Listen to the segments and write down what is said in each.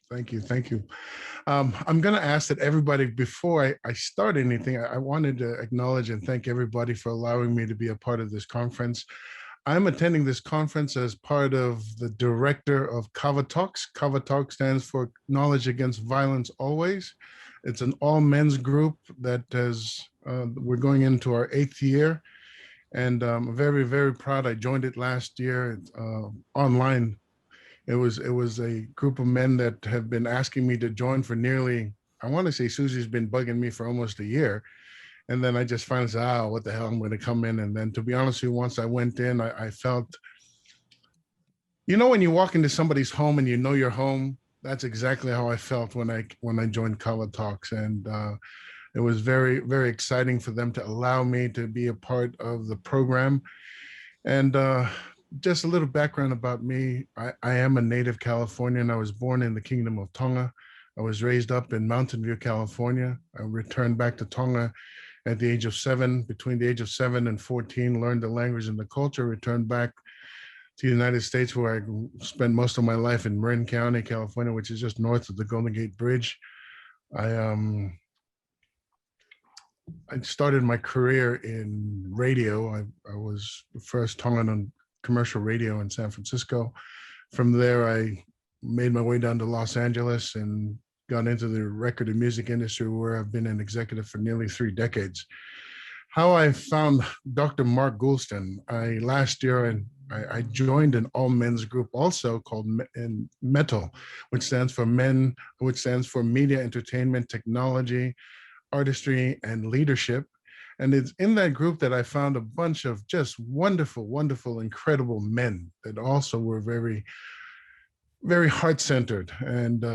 Thank you. Thank you. I'm going to ask that everybody, before I start anything, I wanted to acknowledge and thank everybody for allowing me to be a part of this conference. I'm attending this conference as part of the director of KAVA Talks. KAVA Talk stands for Knowledge Against Violence Always. It's an all men's group that we're going into our 8th year. And I'm very, very proud. I joined it last year online. It was a group of men that have been asking me to join for nearly, I want to say Susie's been bugging me for almost a year. And then I just finally said, oh, what the hell, I'm going to come in. And then, to be honest with you, once I went in, I felt, when you walk into somebody's home and you know your home, that's exactly how I felt when I joined KAVA Talks. And it was very, very exciting for them to allow me to be a part of the program. And just a little background about me. I am a native Californian. I was born in the Kingdom of Tonga. I was raised up in Mountain View, California. I returned back to Tonga at the age of 7, between the age of 7 and 14, learned the language and the culture, returned back to the United States, where I spent most of my life in Marin County, California, which is just north of the Golden Gate Bridge. I started my career in radio. I was the first Tongan on commercial radio in San Francisco. From there, I made my way down to Los Angeles and got into the record and music industry, where I've been an executive for nearly 3 decades. How I found Dr. Mark Goulston, last year, I joined an all men's group also called METAL, which stands for Media, Entertainment, Technology, Artistry, and Leadership. And it's in that group that I found a bunch of just wonderful, wonderful, incredible men that also were very, very heart-centered. And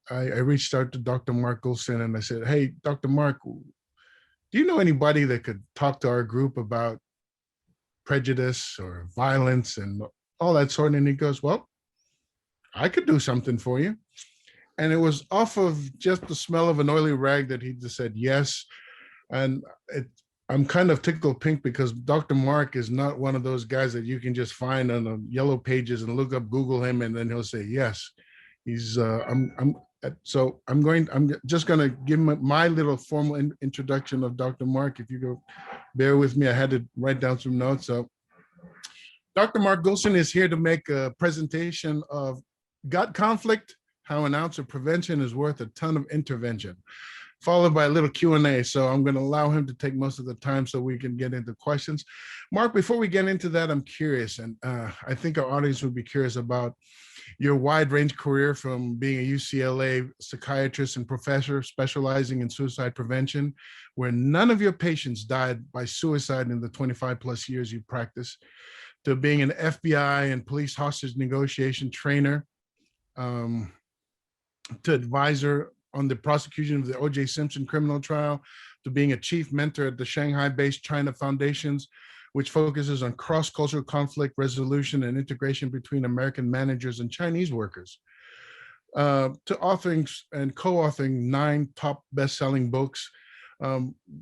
I reached out to Dr. Mark Goldstein and I said, hey, Dr. Mark, do you know anybody that could talk to our group about prejudice or violence and all that sort? And he goes, well, I could do something for you. And it was off of just the smell of an oily rag that he just said yes. And I'm kind of tickled pink because Dr. Mark is not one of those guys that you can just find on the yellow pages and look up, Google him, and then he'll say yes. He's I'm just going to give him my little formal introduction of Dr. Mark. If you go bear with me, I had to write down some notes. So Dr. Mark Goulston is here to make a presentation of gut conflict, how an ounce of prevention is worth a ton of intervention, followed by a little Q&A. So I'm going to allow him to take most of the time so we can get into questions. Mark, before we get into that, I'm curious, and I think our audience would be curious about your wide range career, from being a UCLA psychiatrist and professor specializing in suicide prevention, where none of your patients died by suicide in the 25 plus years you practiced, to being an FBI and police hostage negotiation trainer, to advisor on the prosecution of the O.J. Simpson criminal trial, to being a chief mentor at the Shanghai-based China Foundations, which focuses on cross-cultural conflict resolution and integration between American managers and Chinese workers, to authoring and co-authoring 9 top best-selling books,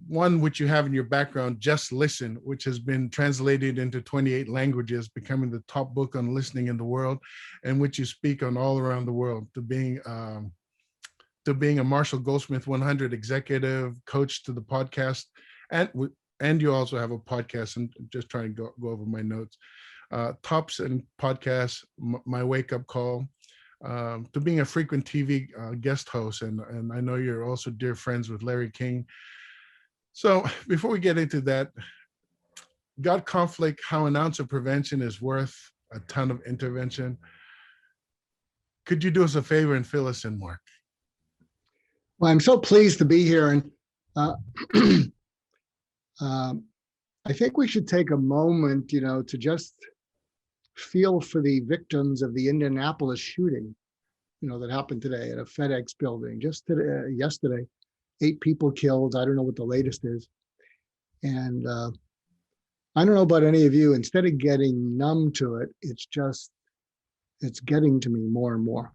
one which you have in your background, Just Listen, which has been translated into 28 languages, becoming the top book on listening in the world, and which you speak on all around the world, to being a Marshall Goldsmith 100 executive coach, to the podcast, and you also have a podcast. I'm just trying to go over my notes. Tops and podcasts, My Wake Up Call, to being a frequent TV guest host. And I know you're also dear friends with Larry King. So before we get into that, gut conflict, how an ounce of prevention is worth a ton of intervention. Could you do us a favor and fill us in, Mark? Well, I'm so pleased to be here. And I think we should take a moment, to just feel for the victims of the Indianapolis shooting, that happened today at a FedEx building. Just yesterday, 8 people killed. I don't know what the latest is. And I don't know about any of you, instead of getting numb to it, it's getting to me more and more.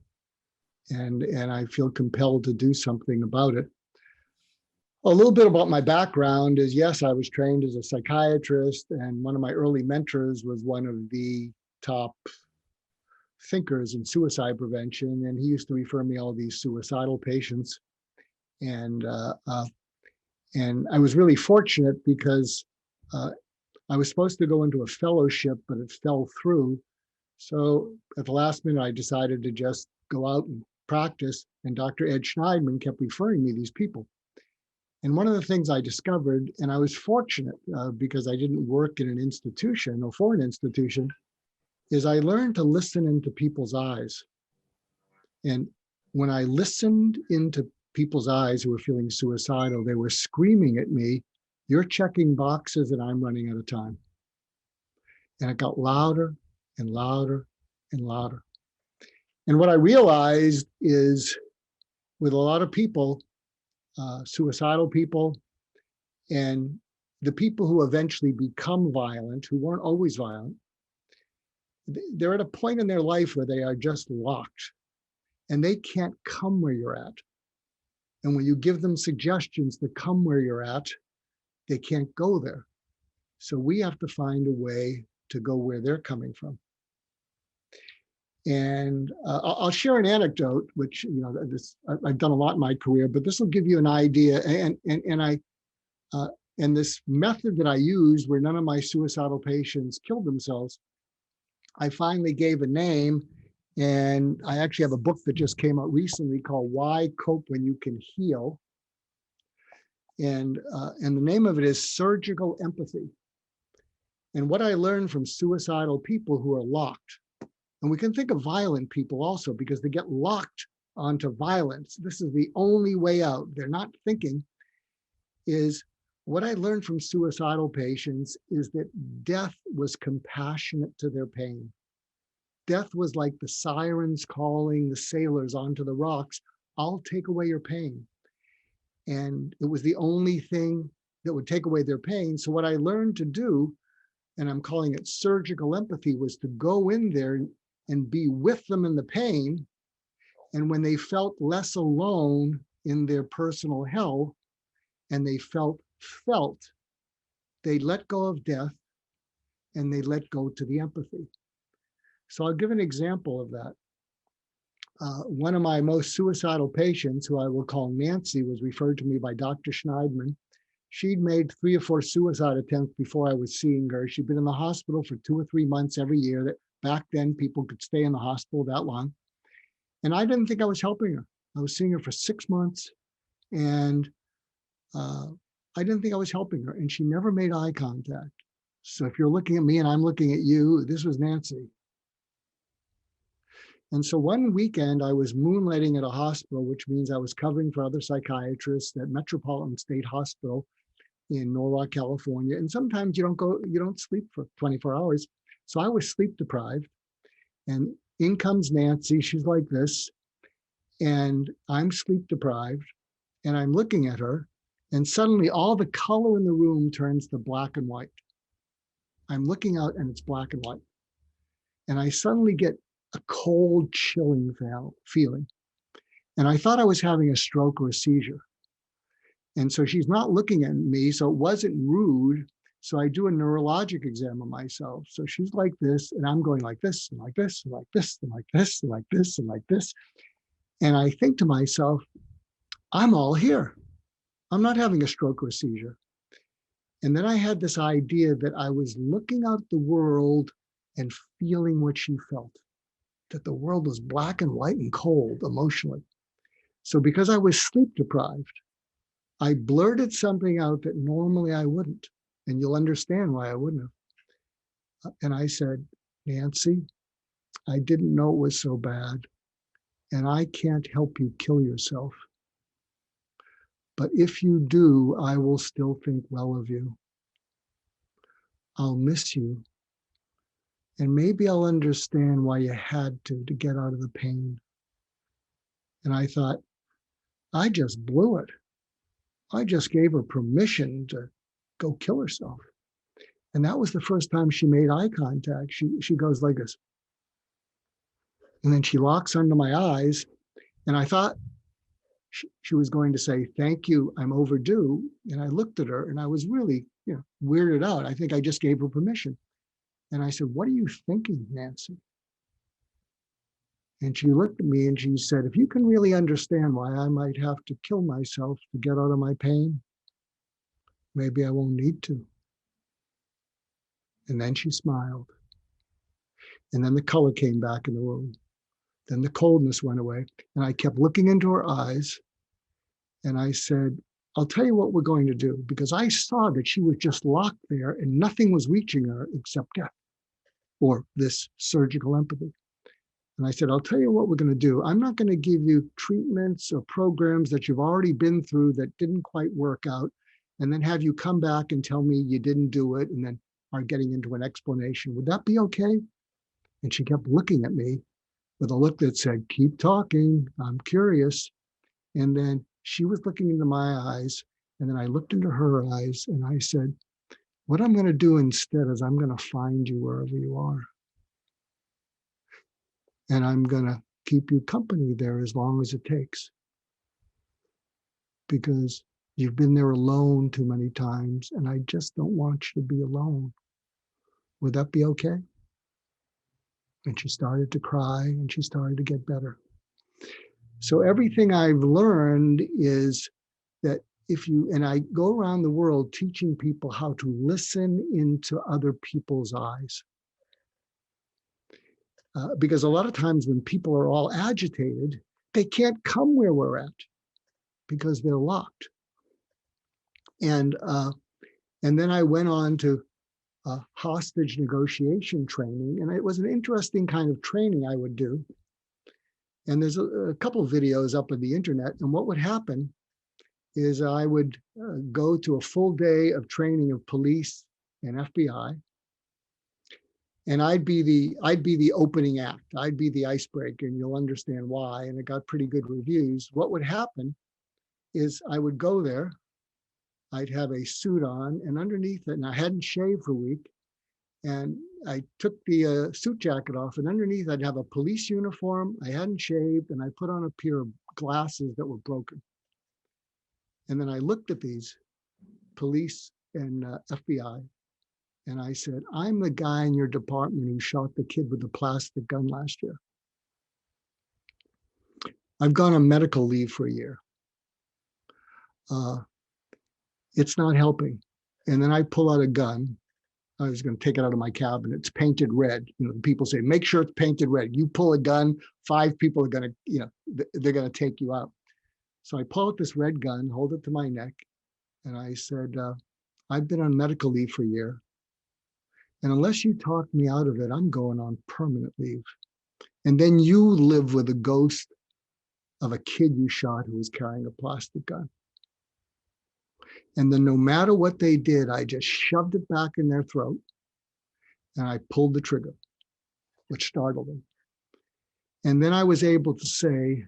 And I feel compelled to do something about it. A little bit about my background is, yes, I was trained as a psychiatrist, and one of my early mentors was one of the top thinkers in suicide prevention, and he used to refer me all these suicidal patients. And I was really fortunate because I was supposed to go into a fellowship, but it fell through. So at the last minute, I decided to just go out and practice. And Dr. Ed Schneidman kept referring me these people. And one of the things I discovered, and I was fortunate because I didn't work in an institution or for an institution, is I learned to listen into people's eyes. And when I listened into people's eyes who were feeling suicidal, they were screaming at me, "You're checking boxes and I'm running out of time." And it got louder and louder and louder. And what I realized is with a lot of people, suicidal people, and the people who eventually become violent, who weren't always violent, they're at a point in their life where they are just locked and they can't come where you're at. And when you give them suggestions to come where you're at, they can't go there. So we have to find a way to go where they're coming from. And I'll share an anecdote, which, you know, I've done a lot in my career, but this will give you an idea. And this method that I used, where none of my suicidal patients killed themselves, I finally gave a name. And I actually have a book that just came out recently called "Why Cope When You Can Heal." And the name of it is Surgical Empathy. And what I learned from suicidal people who are locked, and we can think of violent people also, because they get locked onto violence. This is the only way out. They're not thinking. Is what I learned from suicidal patients is that death was compassionate to their pain. Death was like the sirens calling the sailors onto the rocks, "I'll take away your pain." And it was the only thing that would take away their pain. So what I learned to do, and I'm calling it surgical empathy, was to go in there and be with them in the pain. And when they felt less alone in their personal hell, and they felt, they let go of death and they let go to the empathy. So I'll give an example of that. One of my most suicidal patients, who I will call Nancy, was referred to me by Dr. Schneidman. She'd made 3 or 4 suicide attempts before I was seeing her. She'd been in the hospital for 2 or 3 months every year. That back then people could stay in the hospital that long. And I didn't think I was helping her. I was seeing her for 6 months, and I didn't think I was helping her. And she never made eye contact. So if you're looking at me and I'm looking at you, this was Nancy. And so one weekend I was moonlighting at a hospital, which means I was covering for other psychiatrists at Metropolitan State Hospital in Norwalk, California. And sometimes you don't sleep for 24 hours. So I was sleep deprived, and in comes Nancy. She's like this, and I'm sleep deprived, and I'm looking at her, and suddenly all the color in the room turns to black and white. I'm looking out and it's black and white. And I suddenly get a cold, chilling feeling. And I thought I was having a stroke or a seizure. And so she's not looking at me, so it wasn't rude. So I do a neurologic exam of myself. So she's like this, and I'm going like this, and like this, and like this, and like this, and like this, and like this. And I think to myself, I'm all here. I'm not having a stroke or a seizure. And then I had this idea that I was looking out the world and feeling what she felt, that the world was black and white and cold emotionally. So because I was sleep deprived, I blurted something out that normally I wouldn't. And you'll understand why I wouldn't have. And I said, "Nancy, I didn't know it was so bad, and I can't help you kill yourself. But if you do, I will still think well of you. I'll miss you. And maybe I'll understand why you had to get out of the pain." And I thought, I just blew it. I just gave her permission to go kill herself. And that was the first time she made eye contact. She goes like this. And then she locks under my eyes. And I thought she was going to say, "Thank you, I'm overdue." And I looked at her and I was really, weirded out. I think I just gave her permission. And I said, "What are you thinking, Nancy?" And she looked at me and she said, if you can really understand why I might have to kill myself to get out of my pain, maybe I won't need to. And then she smiled. And then the color came back in the room. Then the coldness went away. And I kept looking into her eyes. And I said, I'll tell you what we're going to do, because I saw that she was just locked there and nothing was reaching her except death or this surgical empathy. And I said, I'll tell you what we're going to do. I'm not going to give you treatments or programs that you've already been through that didn't quite work out, and then have you come back and tell me you didn't do it and then are getting into an explanation. Would that be okay? And she kept looking at me with a look that said, keep talking, I'm curious. And then she was looking into my eyes, and then I looked into her eyes and I said, what I'm going to do instead is I'm going to find you wherever you are. And I'm going to keep you company there as long as it takes. Because you've been there alone too many times, and I just don't want you to be alone. Would that be okay? And she started to cry and she started to get better. So everything I've learned is that and I go around the world teaching people how to listen into other people's eyes. Because a lot of times when people are all agitated, they can't come where we're at because they're locked. And then I went on to hostage negotiation training, and it was an interesting kind of training I would do. And there's a couple of videos up on the internet, and what would happen is I would go to a full day of training of police and FBI. And I'd be the opening act. I'd be the icebreaker, and you'll understand why. And it got pretty good reviews. What would happen is I would go there, I'd have a suit on, and underneath it, and I hadn't shaved for a week, and I took the suit jacket off, and underneath I'd have a police uniform, I hadn't shaved, and I put on a pair of glasses that were broken. And then I looked at these police and FBI, and I said, I'm the guy in your department who shot the kid with the plastic gun last year. I've gone on medical leave for a year. It's not helping. And then I pull out a gun. I was going to take it out of my cabinet. It's painted red. You know, people say, make sure it's painted red. You pull a gun, 5 people are going to, they're going to take you out. So I pull out this red gun, hold it to my neck. And I said, I've been on medical leave for a year. And unless you talk me out of it, I'm going on permanent leave. And then you live with a ghost of a kid you shot who was carrying a plastic gun. And then no matter what they did, I just shoved it back in their throat and I pulled the trigger, which startled them. And then I was able to say,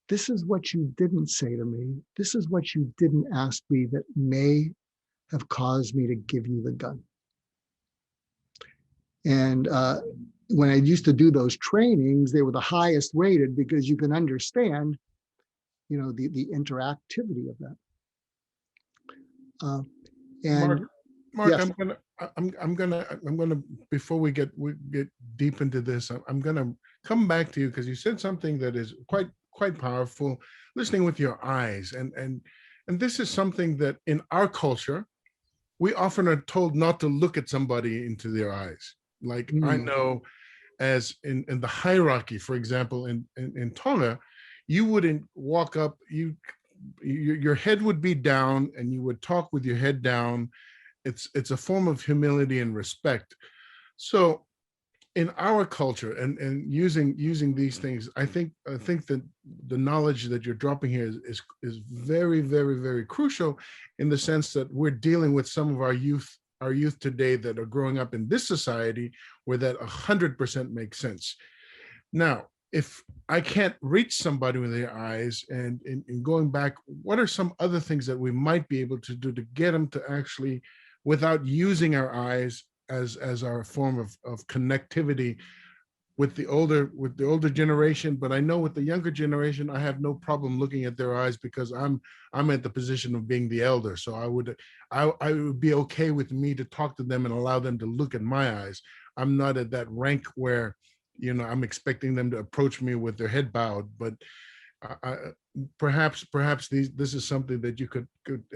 this is what you didn't say to me. This is what you didn't ask me that may have caused me to give you the gun. And when I used to do those trainings, they were the highest rated because you can understand, the interactivity of that. And Mark, yes. I'm gonna before we get deep into this, I'm gonna come back to you because you said something that is quite powerful. Listening with your eyes, and this is something that in our culture, we often are told not to look at somebody into their eyes. Like I know, as in the hierarchy, for example, in Tonga, you wouldn't walk up. Your head would be down and you would talk with your head down. It's a form of humility and respect. So in our culture and using these things, I think that the knowledge that you're dropping here is very, very, very crucial in the sense that we're dealing with some of our youth today that are growing up in this society where that 100% makes sense. Now, if I can't reach somebody with their eyes, and in going back, what are some other things that we might be able to do to get them to actually, without using our eyes as our form of connectivity with the older generation? But I know with the younger generation, I have no problem looking at their eyes because I'm at the position of being the elder. So I would be okay with me to talk to them and allow them to look at my eyes. I'm not at that rank where I'm expecting them to approach me with their head bowed, but perhaps this is something that you could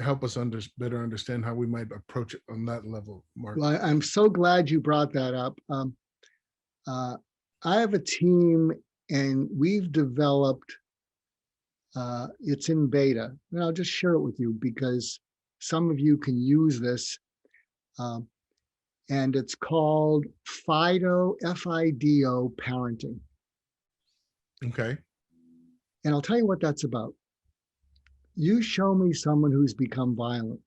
help us better understand how we might approach it on that level, Mark. Well, I'm so glad you brought that up. I have a team, and we've developed, it's in beta, and I'll just share it with you because some of you can use this. And it's called Fido, Fido Parenting. Okay. And I'll tell you what that's about. You show me someone who's become violent.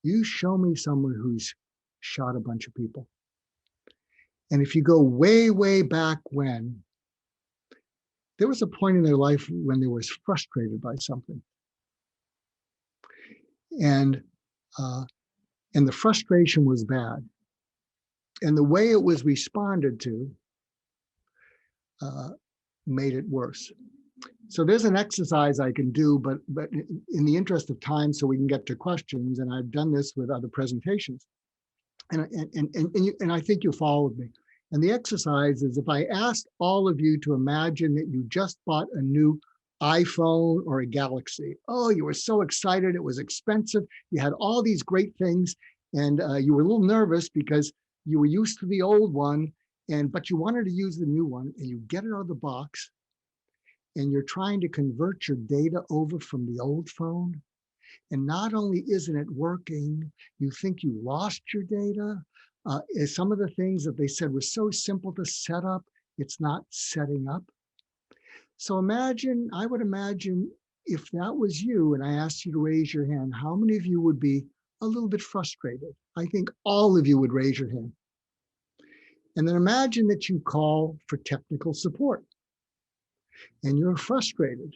You show me someone who's shot a bunch of people. And if you go way, way back when, there was a point in their life when they were frustrated by something. And the frustration was bad. And the way it was responded to made it worse. So there's an exercise I can do, but in the interest of time, so we can get to questions, and I've done this with other presentations, and I think you'll follow with me. And the exercise is, if I asked all of you to imagine that you just bought a new iPhone or a Galaxy. Oh, you were so excited. It was expensive. You had all these great things, and you were a little nervous because you were used to the old one, but you wanted to use the new one, and you get it out of the box, and you're trying to convert your data over from the old phone. And not only isn't it working, you think you lost your data. Some of the things that they said were so simple to set up, it's not setting up. So I would imagine if that was you and I asked you to raise your hand, how many of you would be a little bit frustrated? I think all of you would raise your hand. And then imagine that you call for technical support and you're frustrated.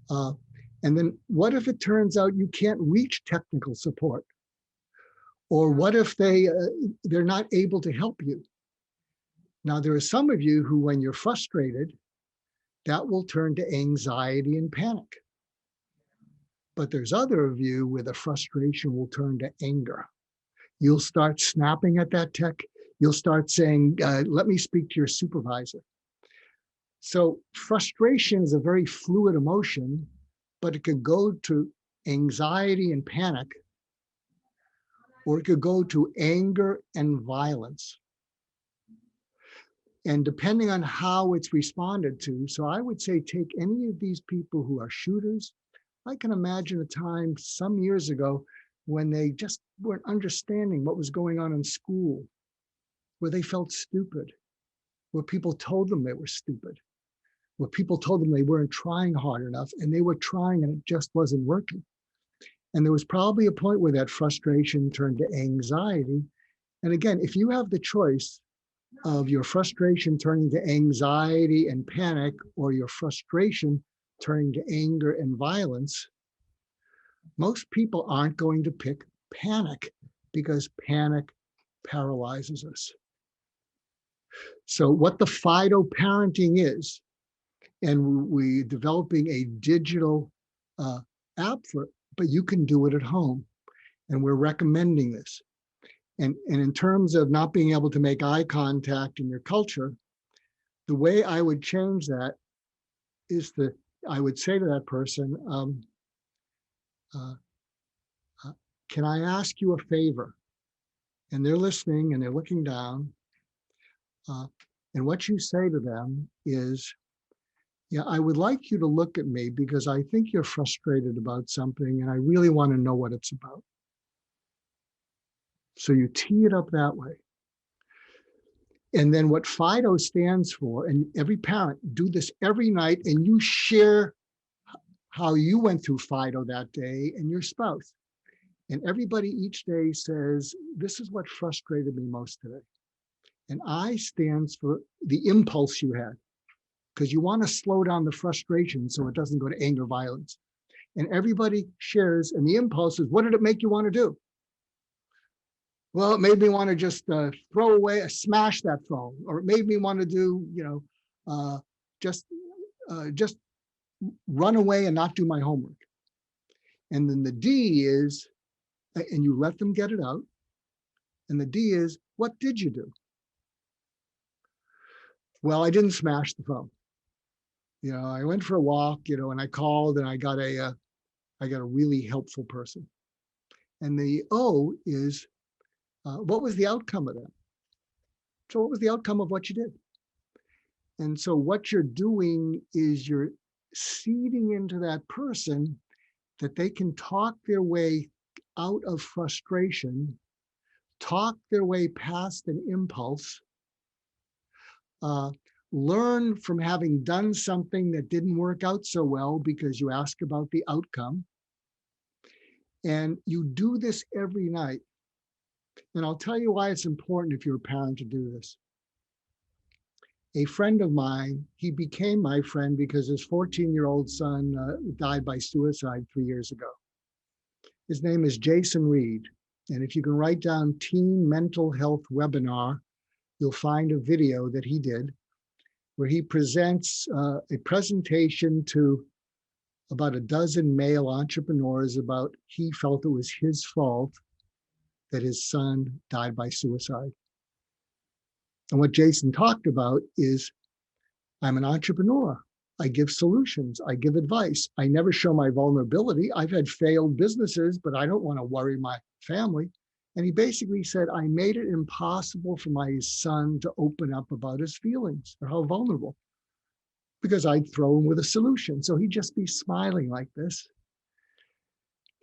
And then what if it turns out you can't reach technical support? Or what if they're not able to help you? Now, there are some of you who, when you're frustrated, that will turn to anxiety and panic. But there's other of you where the frustration will turn to anger. You'll start snapping at that tech. You'll start saying, let me speak to your supervisor. So frustration is a very fluid emotion, but it could go to anxiety and panic, or it could go to anger and violence. And depending on how it's responded to, so I would say take any of these people who are shooters. I can imagine a time some years ago when they just weren't understanding what was going on in school, where they felt stupid, where people told them they were stupid, where people told them they weren't trying hard enough, and they were trying and it just wasn't working. And there was probably a point where that frustration turned to anxiety. And again, if you have the choice of your frustration turning to anxiety and panic, or your frustration turning to anger and violence, most people aren't going to pick panic because panic paralyzes us. So what the Fido Parenting is, and we're developing a digital app for it, but you can do it at home. And we're recommending this. And in terms of not being able to make eye contact in your culture, the way I would change that is I would say to that person, can I ask you a favor? And they're listening and they're looking down. And what you say to them is, yeah, I would like you to look at me because I think you're frustrated about something and I really want to know what it's about. So you tee it up that way. And then what Fido stands for, and every parent do this every night, and you share how you went through Fido that day and your spouse. And everybody each day says, this is what frustrated me most today. And I stands for the impulse you had, because you want to slow down the frustration so it doesn't go to anger, violence. And everybody shares, and the impulse is, what did it make you want to do? Well, it made me want to just throw away, smash that phone, or it made me want to do, just run away and not do my homework. And then the D is, and you let them get it out. And the D is, what did you do? Well, I didn't smash the phone. I went for a walk, and I called, and I got a really helpful person. And the O is, what was the outcome of that? So what was the outcome of what you did? And so what you're doing is you're seeding into that person that they can talk their way out of frustration, talk their way past an impulse, learn from having done something that didn't work out so well because you ask about the outcome. And you do this every night. And I'll tell you why it's important if you're a parent to do this. A friend of mine, he became my friend because his 14-year-old son died by suicide 3 years ago. His name is Jason Reed. And if you can write down Teen Mental Health Webinar, you'll find a video that he did where he presents a presentation to about a dozen male entrepreneurs about he felt it was his fault that his son died by suicide. And what Jason talked about is, I'm an entrepreneur. I give solutions. I give advice. I never show my vulnerability. I've had failed businesses, but I don't want to worry my family. And he basically said, I made it impossible for my son to open up about his feelings or how vulnerable, because I'd throw him with a solution. So he'd just be smiling like this.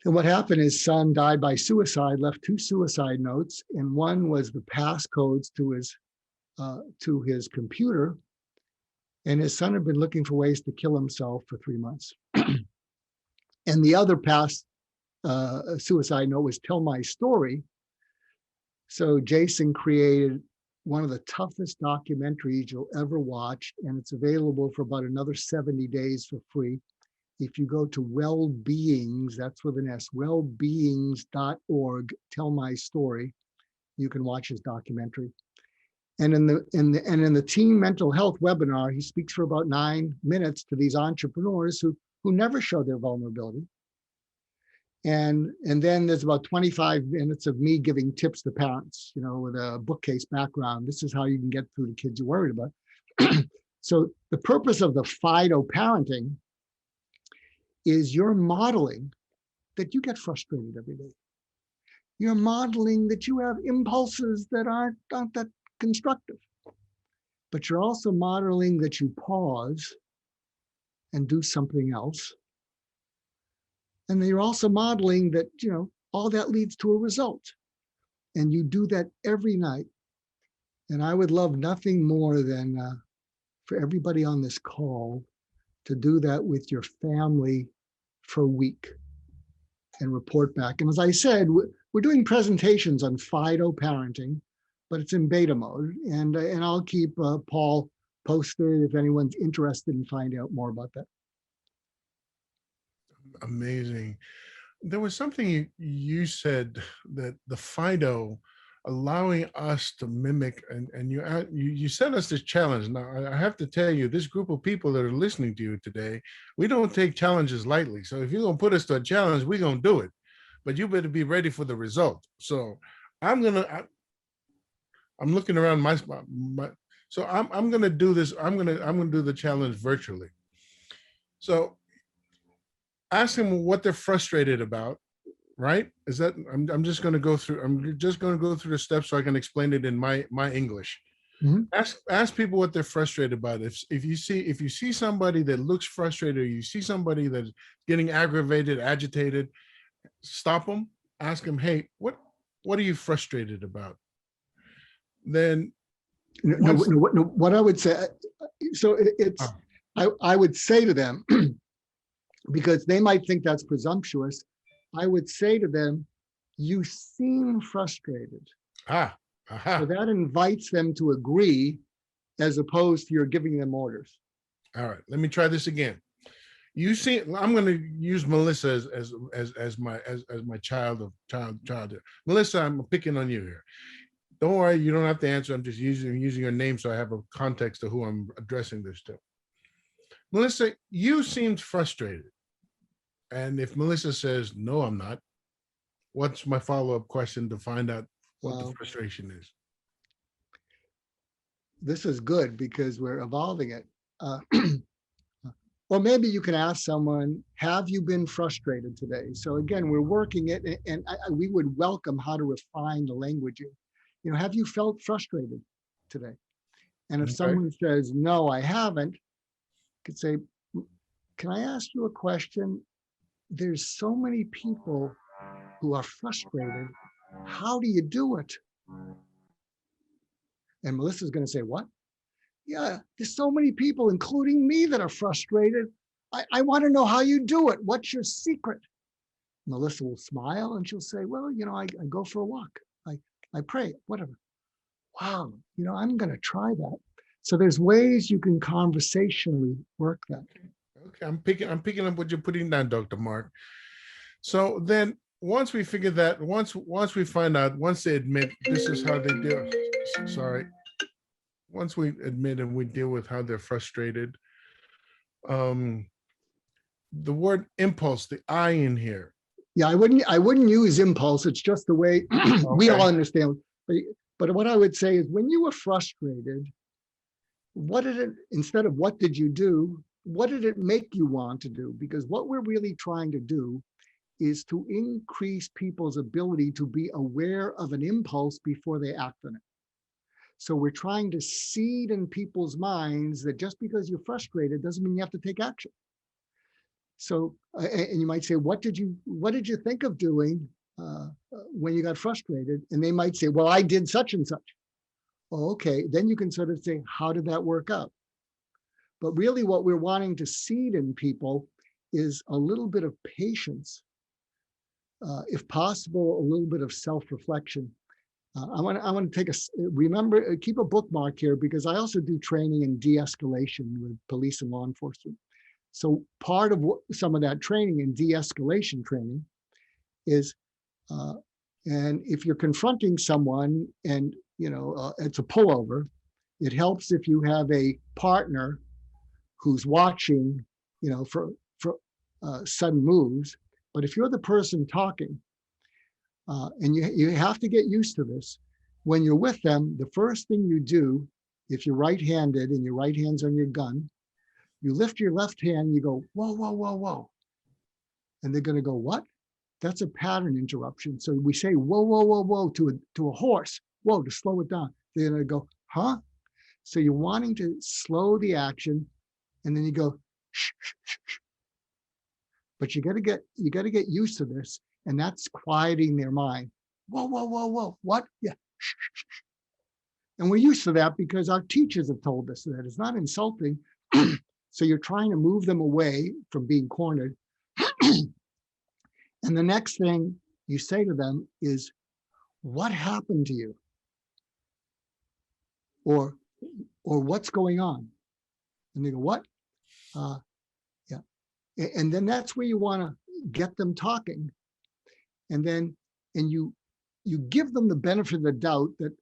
And what happened, his son died by suicide, left 2 suicide notes, and one was the passcodes to his computer. And his son had been looking for ways to kill himself for 3 months. And the other suicide note was tell my story. So Jason created one of the toughest documentaries you'll ever watch, and it's available for about another 70 days for free. If you go to Wellbeings, that's with an S, wellbeings.org, tell my story, you can watch his documentary. And in the Teen Mental Health webinar, he speaks for about 9 minutes to these entrepreneurs who never show their vulnerability. And then there's about 25 minutes of me giving tips to parents, with a bookcase background. This is how you can get through the kids you're worried about. So the purpose of the Fido Parenting is you're modeling that you get frustrated every day. You're modeling that you have impulses that aren't that constructive. But you're also modeling that you pause and do something else. And then you're also modeling that, all that leads to a result. And you do that every night. And I would love nothing more than for everybody on this call to do that with your family for a week and report back. And as I said, we're doing presentations on Fido Parenting, but it's in beta mode. And I'll keep Paul posted if anyone's interested in finding out more about that. Amazing. There was something you said that the Fido allowing us to mimic, and you set us this challenge. Now, I have to tell you, this group of people that are listening to you today, we don't take challenges lightly. So if you're going to put us to a challenge, we're going to do it. But you better be ready for the result. So I'm looking around my so I'm going to do this. I'm going to do the challenge virtually. So ask them what they're frustrated about, right? Is that I'm just going to go through the steps so I can explain it in my English. Mm-hmm. Ask people what they're frustrated about. If you see somebody that looks frustrated, or you see somebody that's getting aggravated, agitated, stop them. Ask them, hey, what are you frustrated about? Then what I would say, so it's I would say to them, because they might think that's presumptuous, I would say to them, you seem frustrated. So that invites them to agree, as opposed to you're giving them orders. All right, let me try this again. You see, I'm going to use Melissa as my child. Melissa, I'm picking on you here. Don't worry, you don't have to answer. I'm just using your name so I have a context of who I'm addressing this to. Melissa, you seemed frustrated. And if Melissa says, no, I'm not, what's my follow-up question to find out what the frustration is? this is good because we're evolving it. Or maybe you can ask someone, have you been frustrated today? So again, we're working it, and we would welcome how to refine the languaging. Have you felt frustrated today? And if Okay. someone says, no, I haven't, could say, can I ask you a question? There's so many people who are frustrated. How do you do it? And Melissa's going to say, what? Yeah, there's so many people, including me, that are frustrated. I want to know how you do it. What's your secret? Melissa will smile and she'll say, well, I go for a walk. I pray, whatever. Wow, I'm going to try that. So there's ways you can conversationally work that. Okay, I'm picking up what you're putting down, Dr. Mark. So then once we figure that, once we find out, once they admit this is how they do it, sorry. Once we admit and we deal with how they're frustrated, the word impulse, the I in here. Yeah, I wouldn't use impulse. It's just the way we all understand. But what I would say is when you were frustrated, instead of what did you do, what did it make you want to do? Because what we're really trying to do is to increase people's ability to be aware of an impulse before they act on it. So we're trying to seed in people's minds that just because you're frustrated doesn't mean you have to take action. So, and you might say, what did you think of doing when you got frustrated? And they might say, well, I did such and such. Oh, okay, then you can sort of say, how did that work out? But really what we're wanting to seed in people is a little bit of patience, if possible, a little bit of self-reflection. I want to remember, keep a bookmark here, because I also do training in de-escalation with police and law enforcement. So part of some of that training in de-escalation training is, and if you're confronting someone and it's a pullover, it helps if you have a partner who's watching, for sudden moves. But if you're the person talking, and you have to get used to this, when you're with them, the first thing you do, if you're right-handed and your right hand's on your gun, you lift your left hand, you go, whoa, whoa, whoa, whoa. And they're going to go, what? That's a pattern interruption. So we say, whoa, whoa, whoa, whoa, to a horse, whoa, to slow it down. They're going to go, huh? So you're wanting to slow the action, and then you go, shh, shh, shh, shh. But you got to get used to this, and that's quieting their mind. Whoa, whoa, whoa, whoa, what? Yeah, shh, shh, shh. And we're used to that because our teachers have told us that. It's not insulting. So you're trying to move them away from being cornered. And the next thing you say to them is, what happened to you? Or what's going on? And they go, what? Yeah. And then that's where you want to get them talking. And then, you give them the benefit of the doubt that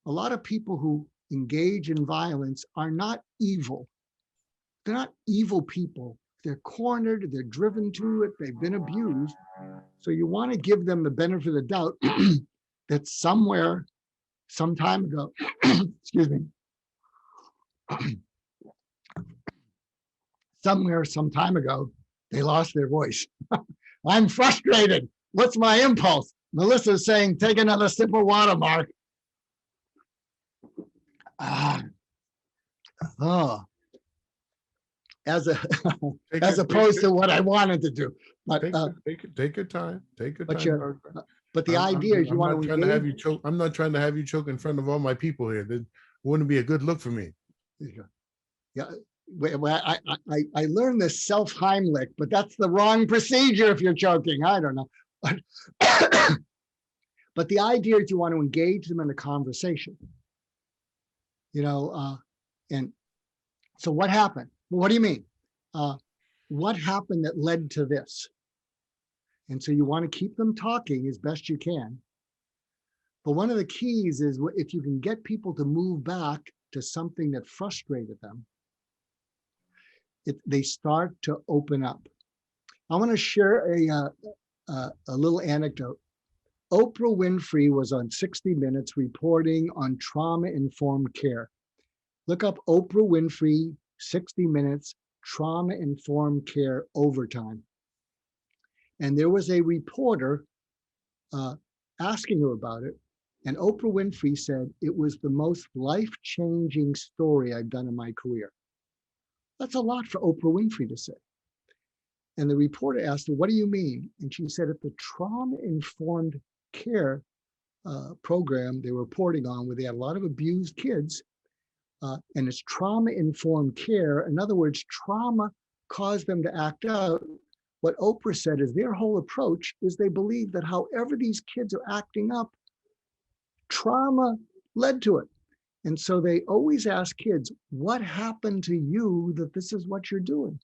a lot of people who engage in violence are not evil. They're not evil people. They're cornered, they're driven to it, they've been abused. So you want to give them the benefit of the doubt that somewhere, some time ago, excuse me, somewhere, some time ago, they lost their voice. I'm frustrated. What's my impulse? Melissa's saying, take another sip of water, Mark. As opposed to what I wanted to do. But take your time. Take your but time. But the idea is you want to have you choke. I'm not trying to have you choke in front of all my people here. That wouldn't be a good look for me. Yeah. Well, I learned this self-Heimlich, but that's the wrong procedure if you're choking. I don't know. But the idea is you want to engage them in a conversation. And so what happened? Well, what do you mean? What happened that led to this? And so you want to keep them talking as best you can. But one of the keys is if you can get people to move back to something that frustrated them, they start to open up. I want to share a little anecdote. Oprah Winfrey was on 60 Minutes reporting on trauma-informed care. Look up Oprah Winfrey, 60 Minutes, Trauma-Informed Care Overtime. And there was a reporter asking her about it. And Oprah Winfrey said, it was the most life-changing story I've done in my career. That's a lot for Oprah Winfrey to say. And the reporter asked her, what do you mean? And she said, at the trauma-informed care program they were reporting on, where they had a lot of abused kids, and it's trauma-informed care. In other words, trauma caused them to act out. What Oprah said is their whole approach is they believe that however these kids are acting up, trauma led to it. And so they always ask kids, what happened to you that this is what you're doing?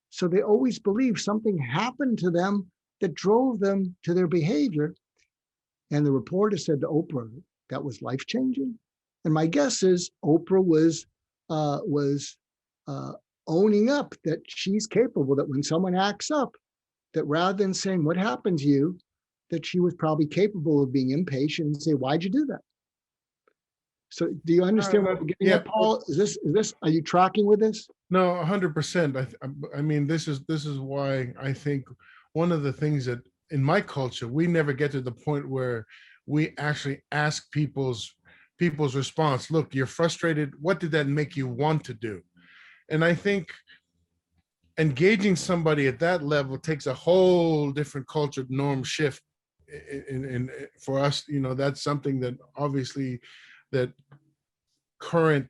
So they always believe something happened to them that drove them to their behavior. And the reporter said to Oprah, that was life-changing. And my guess is Oprah was owning up that she's capable, that when someone acts up, that rather than saying, what happened to you, that she was probably capable of being impatient and say, why'd you do that? So do you understand what we're getting at, Paul? Is this, are you tracking with this? No, 100%. I mean, this is why I think one of the things that in my culture, we never get to the point where we actually ask people's response. Look, you're frustrated. What did that make you want to do? And I think engaging somebody at that level takes a whole different culture norm shift. In for us, that's something that obviously that current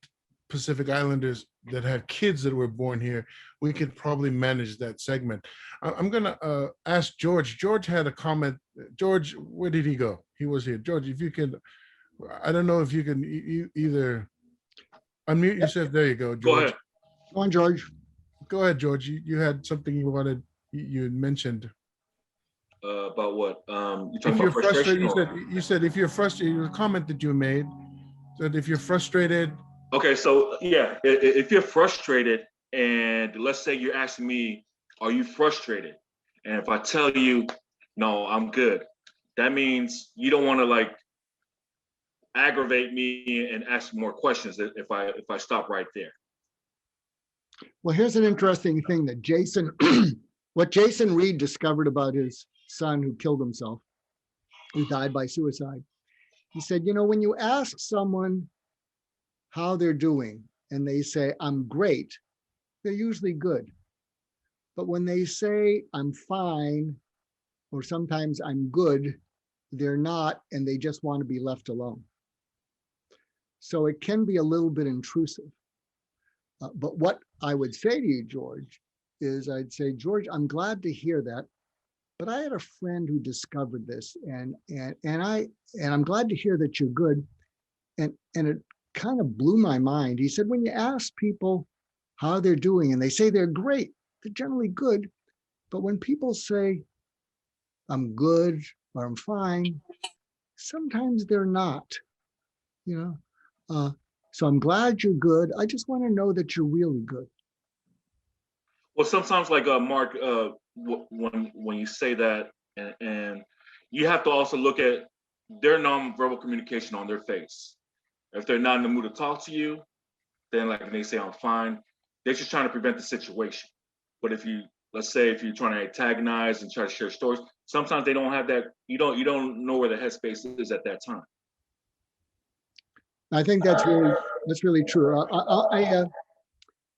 Pacific Islanders that have kids that were born here, we could probably manage that segment. I'm gonna ask George. George had a comment. George, where did he go? He was here. George, if you could, I don't know if you can either unmute yourself. There you go, George. Go ahead. Go on, George. Go ahead, George. You had something you wanted. You had mentioned. About what? You talking If you're about frustrated, frustration? you said if you're frustrated, your comment that you made said if you're frustrated. Okay, so yeah, if you're frustrated, and let's say you're asking me, are you frustrated? And if I tell you, no, I'm good, that means you don't want to like aggravate me and ask more questions if I stop right there. Well, here's an interesting thing that Jason, what Jason Reed discovered about his son who killed himself, who died by suicide. He said, when you ask someone how they're doing and they say, I'm great, they're usually good. But when they say, I'm fine, or sometimes I'm good, they're not, and they just want to be left alone. So it can be a little bit intrusive. But what I would say to you, George, is I'd say, George, I'm glad to hear that. But I had a friend who discovered this, and I'm glad to hear that you're good. And it kind of blew my mind. He said, when you ask people how they're doing and they say they're great, they're generally good. But when people say, I'm good or I'm fine, sometimes they're not, So I'm glad you're good. I just want to know that you're really good. Well, sometimes like Mark, when you say that, and you have to also look at their nonverbal communication on their face. If they're not in the mood to talk to you, then like they say, I'm fine, they're just trying to prevent the situation. But let's say if you're trying to antagonize and try to share stories, sometimes they don't have that, you don't know where the headspace is at that time. I think that's really true. I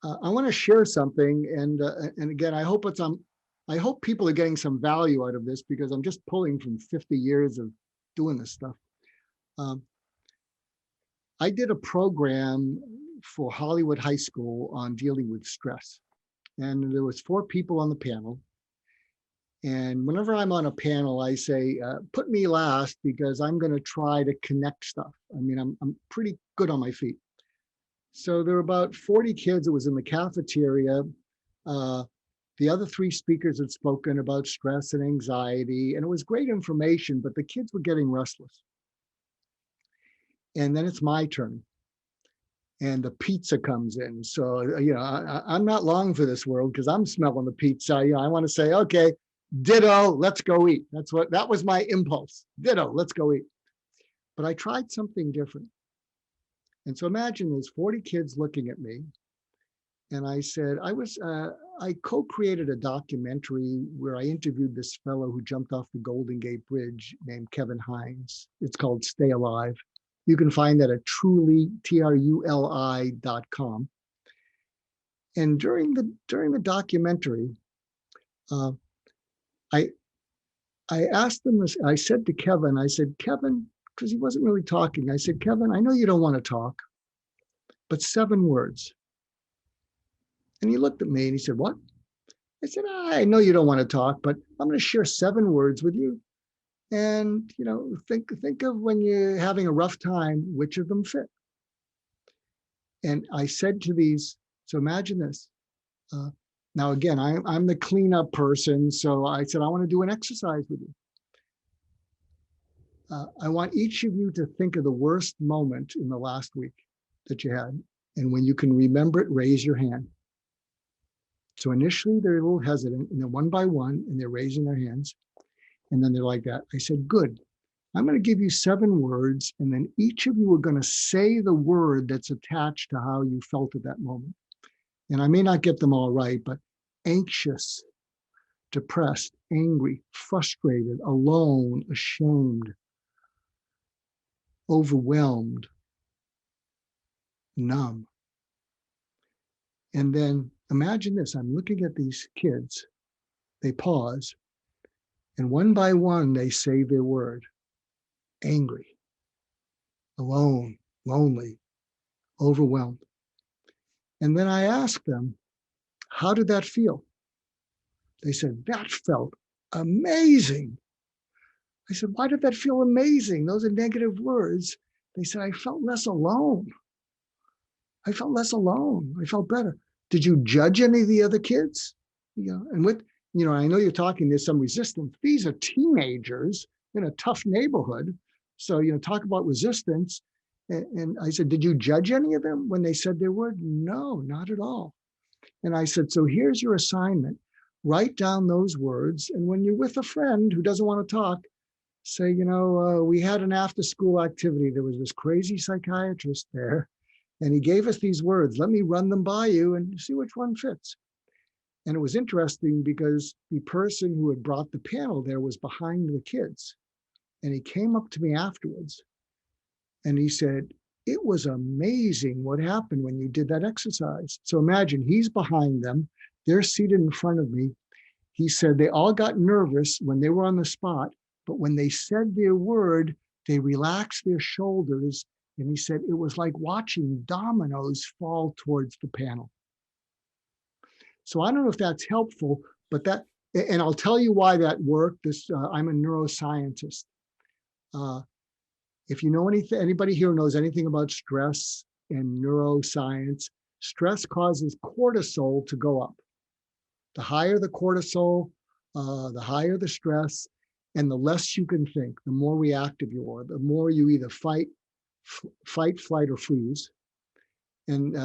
want to share something, and again, I hope people are getting some value out of this, because I'm just pulling from 50 years of doing this stuff. I did a program for Hollywood High School on dealing with stress, and there was 4 people on the panel. And whenever I'm on a panel, I say, put me last, because I'm going to try to connect stuff. I mean, I'm pretty good on my feet. So there were about 40 kids. It was in the cafeteria. The other 3 speakers had spoken about stress and anxiety, and it was great information, but the kids were getting restless. And then it's my turn, and the pizza comes in. So, I'm not long for this world, because I'm smelling the pizza. I want to say, okay, ditto, let's go eat. That was my impulse. Ditto, let's go eat. But I tried something different. And so imagine there's 40 kids looking at me. And I said, I co-created a documentary where I interviewed this fellow who jumped off the Golden Gate Bridge named Kevin Hines. It's called Stay Alive. You can find that at truli.com. And during the documentary, I asked him, I said to Kevin, I said, Kevin, because he wasn't really talking, I said, Kevin, I know you don't want to talk, but 7 words. And he looked at me and he said, what? I said, I know you don't want to talk, but I'm going to share 7 words with you. And, you know, think of when you're having a rough time, which of them fit? And I said to these, so imagine this. Now, again, I'm the cleanup person. So I said, I want to do an exercise with you. I want each of you to think of the worst moment in the last week that you had. And when you can remember it, raise your hand. So initially they're a little hesitant, and then one by one, and they're raising their hands. And then they're like that. I said, good. I'm going to give you 7 words, and then each of you are going to say the word that's attached to how you felt at that moment. And I may not get them all right, but anxious, depressed, angry, frustrated, alone, ashamed, overwhelmed, numb. And then imagine this, I'm looking at these kids, they pause, and one by one, they say their word: angry, alone, lonely, overwhelmed. And then I asked them, how did that feel? They said, that felt amazing. I said, why did that feel amazing? Those are negative words. They said, I felt less alone. I felt less alone. I felt better. Did you judge any of the other kids? You know, and with, you know, I know you're talking, there's some resistance. These are teenagers in a tough neighborhood. So, you know, talk about resistance. And I said, did you judge any of them when they said their word? No, not at all. And I said, so here's your assignment. Write down those words. And when you're with a friend who doesn't want to talk, say, you know, we had an after school activity. There was this crazy psychiatrist there, and he gave us these words. Let me run them by you and see which one fits. And it was interesting because the person who had brought the panel there was behind the kids. And he came up to me afterwards and he said, it was amazing what happened when you did that exercise. So imagine he's behind them. They're seated in front of me. He said they all got nervous when they were on the spot, but when they said their word, they relaxed their shoulders. And he said it was like watching dominoes fall towards the panel. So I don't know if that's helpful, but that, and I'll tell you why that worked. I'm a neuroscientist. If you know anybody here knows anything about stress and neuroscience, stress causes cortisol to go up. The higher the cortisol, the higher the stress, and the less you can think, the more reactive you are, the more you either fight, flight, or freeze. And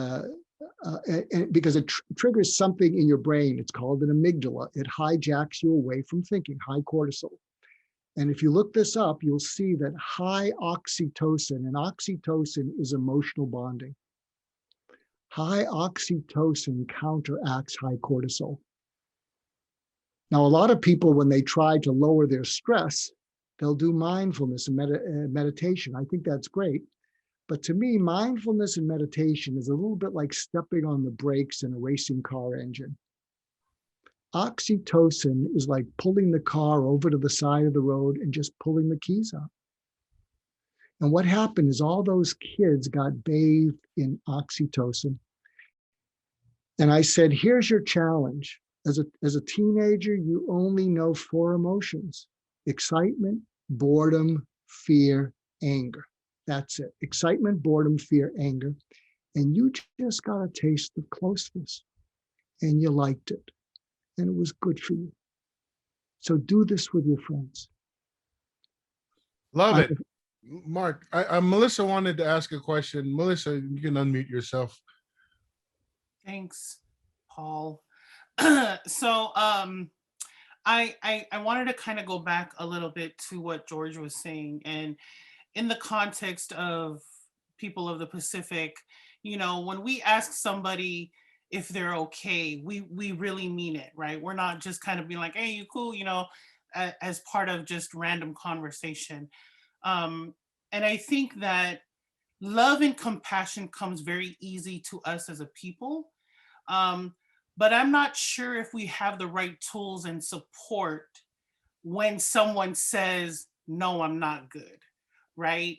because it triggers something in your brain, it's called an amygdala. It hijacks you away from thinking, high cortisol. And if you look this up, you'll see that high oxytocin, and oxytocin is emotional bonding. High oxytocin counteracts high cortisol. Now, a lot of people, when they try to lower their stress, they'll do mindfulness and meditation. I think that's great. But to me, mindfulness and meditation is a little bit like stepping on the brakes in a racing car engine. Oxytocin is like pulling the car over to the side of the road and just pulling the keys out. And what happened is all those kids got bathed in oxytocin. And I said, here's your challenge. As a teenager, you only know 4 emotions: excitement, boredom, fear, anger. That's it. Excitement, boredom, fear, anger. And you just got a taste of closeness and you liked it. And it was good for you. So do this with your friends. Love it. Mark, Melissa wanted to ask a question. Melissa, you can unmute yourself. Thanks, Paul. So I wanted to kind of go back a little bit to what George was saying, and in the context of people of the Pacific, you know, when we ask somebody if they're okay, we really mean it, right? We're not just kind of being like, hey, you cool, you know, as part of just random conversation. And I think that love and compassion comes very easy to us as a people. But I'm not sure if we have the right tools and support when someone says, no, I'm not good, right?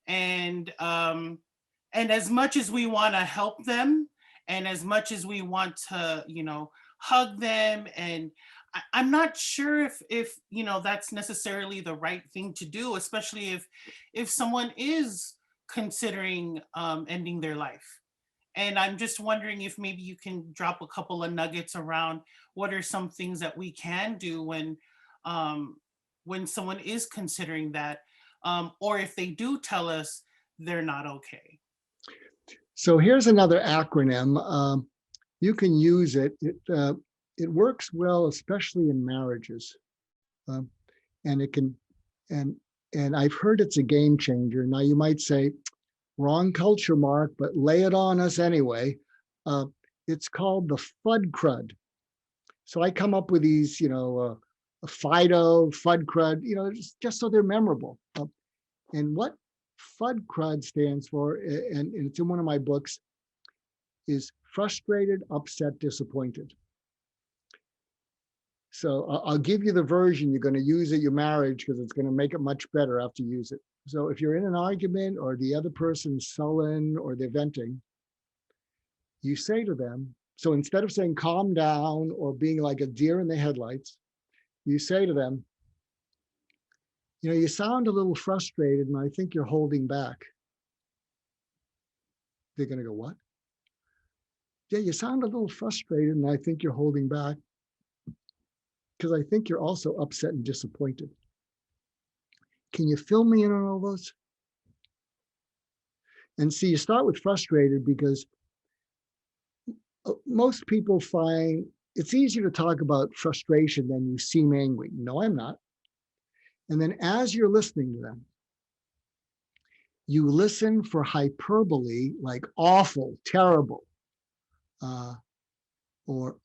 And as much as we want to help them, and as much as we want to, you know, hug them, and I'm not sure if you know that's necessarily the right thing to do, especially if someone is considering ending their life. And I'm just wondering if maybe you can drop a couple of nuggets around what are some things that we can do when someone is considering that, or if they do tell us they're not okay. So here's another acronym. You can use it. It works well, especially in marriages, and it can. And I've heard it's a game changer. Now you might say, wrong culture, Mark, but lay it on us anyway. It's called the FUD crud. So I come up with these, you know, Fido, FUD crud, you know, just so they're memorable. And what FUD crud stands for, and it's in one of my books, is frustrated, upset, disappointed. So I'll give you the version you're going to use at your marriage because it's going to make it much better after you use it. So if you're in an argument or the other person's sullen or they're venting, you say to them, so instead of saying calm down or being like a deer in the headlights, you say to them, you know, you sound a little frustrated and I think you're holding back. They're going to go, what? Yeah, you sound a little frustrated and I think you're holding back because I think you're also upset and disappointed. Can you fill me in on all those? And see, you start with frustrated because most people find it's easier to talk about frustration than you seem angry. No, I'm not. And then as you're listening to them, you listen for hyperbole like awful, terrible, or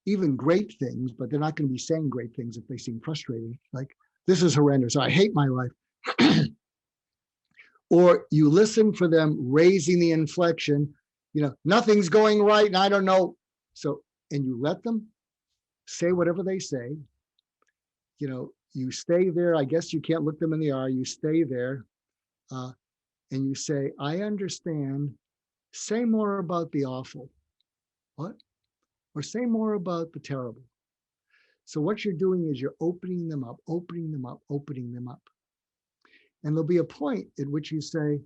even great things, but they're not going to be saying great things if they seem frustrated. Like, this is horrendous. I hate my life. Or you listen for them raising the inflection, you know, nothing's going right and I don't know. So, and you let them say whatever they say. You know, you stay there. I guess you can't look them in the eye. You stay there and you say, I understand. Say more about the awful. What? Or say more about the terrible. So what you're doing is you're opening them up, opening them up, opening them up. And there'll be a point at which you say,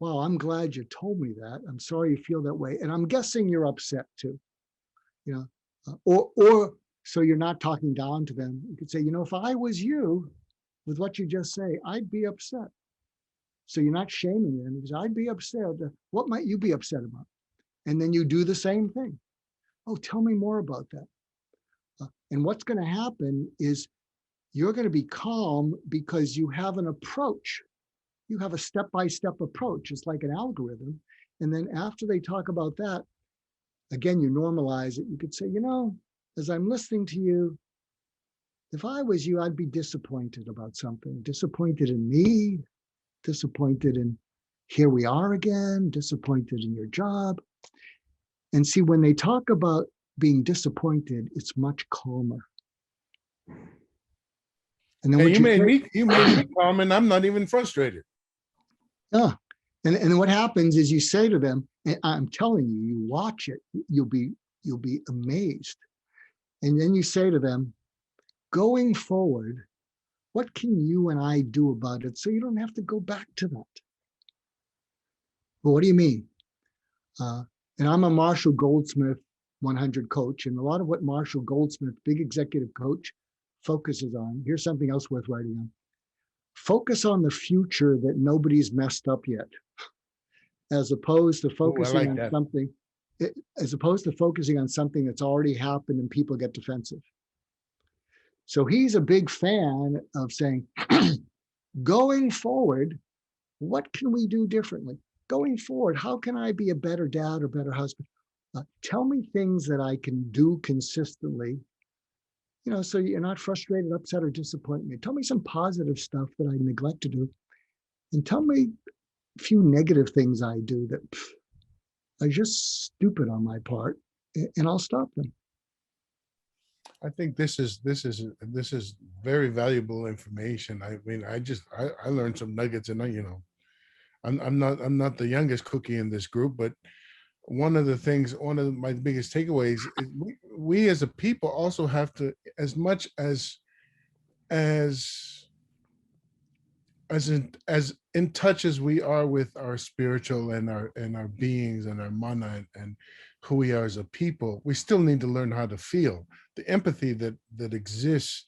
wow, I'm glad you told me that. I'm sorry you feel that way. And I'm guessing you're upset too. You know, or so you're not talking down to them. You could say, you know, if I was you, with what you just say, I'd be upset. So you're not shaming them because I'd be upset. What might you be upset about? And then you do the same thing. Oh, tell me more about that. And what's going to happen is you're going to be calm because you have an approach. You have a step-by-step approach. It's like an algorithm. And then after they talk about that, again, you normalize it. You could say, you know, as I'm listening to you, if I was you, I'd be disappointed about something. Disappointed in me, disappointed in here we are again, disappointed in your job. And see, when they talk about being disappointed, it's much calmer. And then you made me calm and I'm not even frustrated. Yeah. And what happens is you say to them, and I'm telling you, you watch it, you'll be amazed. And then you say to them, going forward, what can you and I do about it so you don't have to go back to that? Well, what do you mean? And I'm a Marshall Goldsmith 100 coach, and a lot of what Marshall Goldsmith, big executive coach, focuses on. Here's something else worth writing on. Focus on the future that nobody's messed up yet, as opposed to focusing on something, as opposed to focusing on something that's already happened and people get defensive. So he's a big fan of saying, going forward, what can we do differently? going forward, how can I be a better dad or better husband? Tell me things that I can do consistently, so you're not frustrated, upset, or disappointed. Tell me some positive stuff that I neglect to do, and tell me a few negative things I do that are just stupid on my part, and I'll stop them. I think this is very valuable information. I mean, I learned some nuggets, and I'm not the youngest cookie in this group, but one of my biggest takeaways is we as a people also have to, as much as in touch as we are with our spiritual and our beings and our mana and who we are as a people, we still need to learn how to feel the empathy that exists,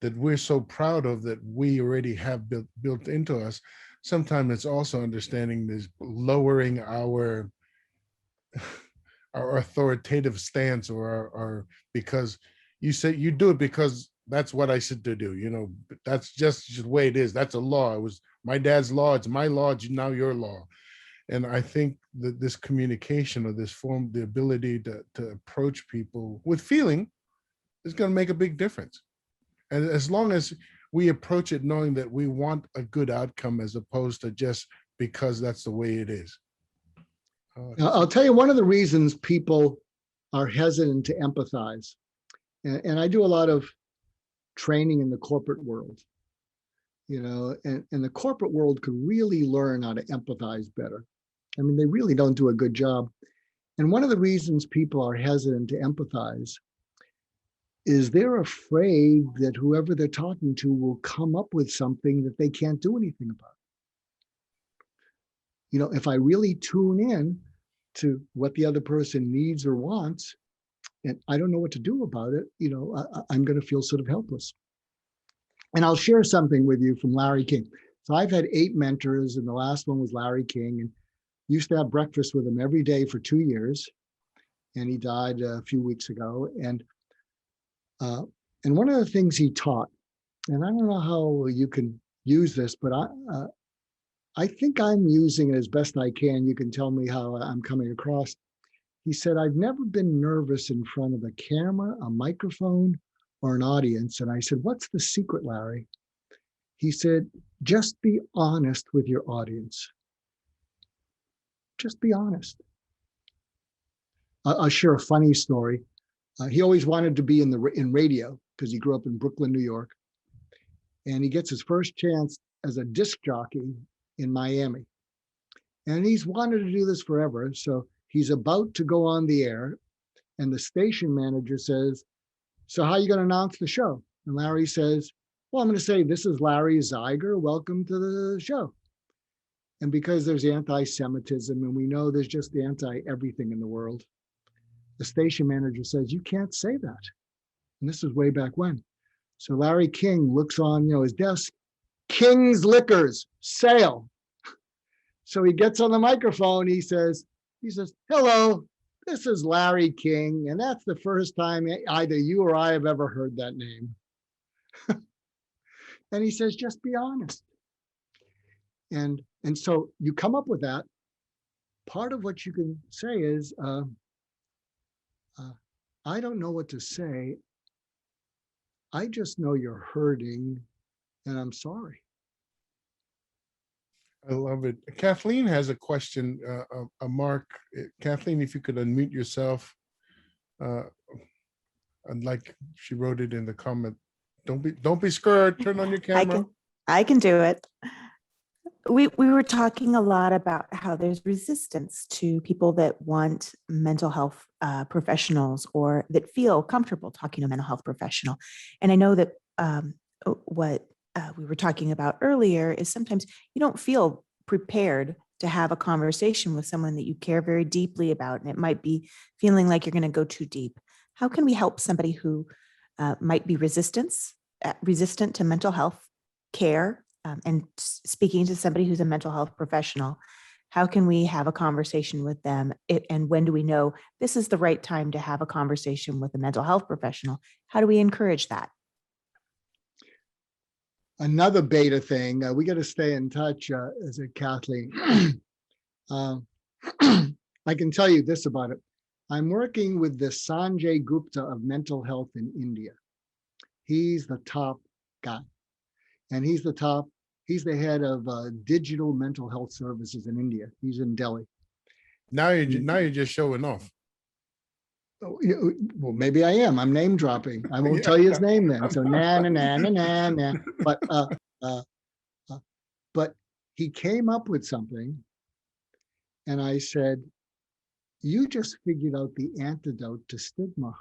that we're so proud of, that we already have built into us. Sometimes it's also understanding this, lowering our authoritative stance, or because you say you do it because that's what I said to do. That's just the way it is. That's a law. It was my dad's law. It's my law. It's now your law. And I think that this communication, or this form, the ability to approach people with feeling, is going to make a big difference. And as long as we approach it knowing that we want a good outcome, as opposed to just because that's the way it is. I'll tell you one of the reasons people are hesitant to empathize. And I do a lot of training in the corporate world, and the corporate world could really learn how to empathize better. I mean, they really don't do a good job. And one of the reasons people are hesitant to empathize is they're afraid that whoever they're talking to will come up with something that they can't do anything about. If I really tune in to what the other person needs or wants, and I don't know what to do about it, I'm going to feel sort of helpless. And I'll share something with you from Larry King. So I've had 8 mentors, and the last one was Larry King, and used to have breakfast with him every day for 2 years. And he died a few weeks ago. And one of the things he taught, and I don't know how you can use this, but I think I'm using it as best I can. You can tell me how I'm coming across. He said, I've never been nervous in front of a camera, a microphone, or an audience. And I said, what's the secret, Larry? He said, just be honest with your audience. Just be honest. I'll share a funny story. He always wanted to be in radio because he grew up in Brooklyn, New York. And he gets his first chance as a disc jockey in Miami. And he's wanted to do this forever. So he's about to go on the air, and the station manager says, so how are you going to announce the show? And Larry says, well, I'm going to say, this is Larry Zeiger. Welcome to the show. And because there's anti-Semitism, and we know there's just anti-everything in the world, the station manager says, you can't say that. And this is way back when. So Larry King looks on, his desk, King's Liquors, sale. So he gets on the microphone, he says, hello, this is Larry King. And that's the first time either you or I have ever heard that name. And he says, just be honest. And so you come up with that. Part of what you can say is, I don't know what to say. I just know you're hurting, and I'm sorry. I love it. Kathleen has a question, Mark. Kathleen, if you could unmute yourself. And like she wrote it in the comment, don't be scared. Turn on your camera. I can do it. We were talking a lot about how there's resistance to people that want mental health professionals, or that feel comfortable talking to a mental health professional. And I know that what we were talking about earlier is sometimes you don't feel prepared to have a conversation with someone that you care very deeply about, and it might be feeling like you're going to go too deep. How can we help somebody who might be resistant to mental health care, and speaking to somebody who's a mental health professional? How can we have a conversation with them? And when do we know this is the right time to have a conversation with a mental health professional? How do we encourage that? Another beta thing, we got to stay in touch, as a Kathleen. Uh, I can tell you this about it. I'm working with the Sanjay Gupta of mental health in India. He's the top guy. And he's the head of digital mental health services in India. He's in Delhi. Now you're just showing off. Oh, well, maybe I am. I'm name dropping. I won't Yeah. tell you his name then. So na na na na na na. But he came up with something, and I said, "You just figured out the antidote to stigma."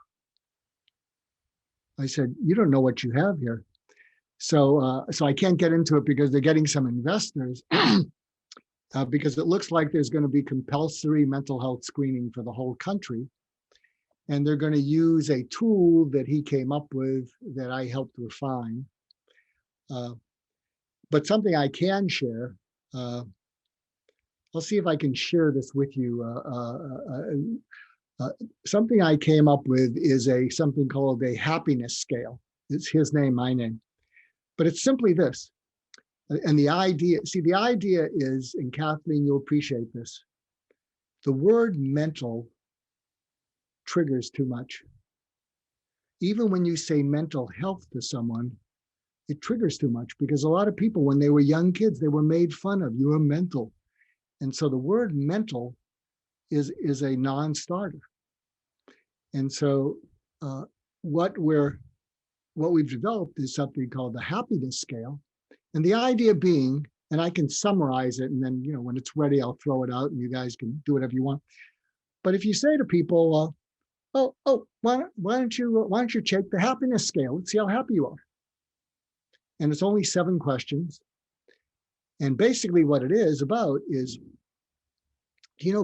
I said, "You don't know what you have here." So I can't get into it because they're getting some investors. Because it looks like there's going to be compulsory mental health screening for the whole country. And they're going to use a tool that he came up with that I helped refine. But something I can share, I'll see if I can share this with you. Something I came up with is something called a happiness scale. It's his name, my name. But it's simply this. And the idea is, and Kathleen, you'll appreciate this, the word mental triggers too much. Even when you say mental health to someone, it triggers too much, because a lot of people, when they were young kids, they were made fun of. You were mental. And so the word mental is a non-starter. And so what we've developed is something called the happiness scale. And the idea being, and I can summarize it, and then, when it's ready, I'll throw it out and you guys can do whatever you want. But if you say to people, why don't you check the happiness scale? Let's see how happy you are. And it's only 7 questions. And basically what it is about is,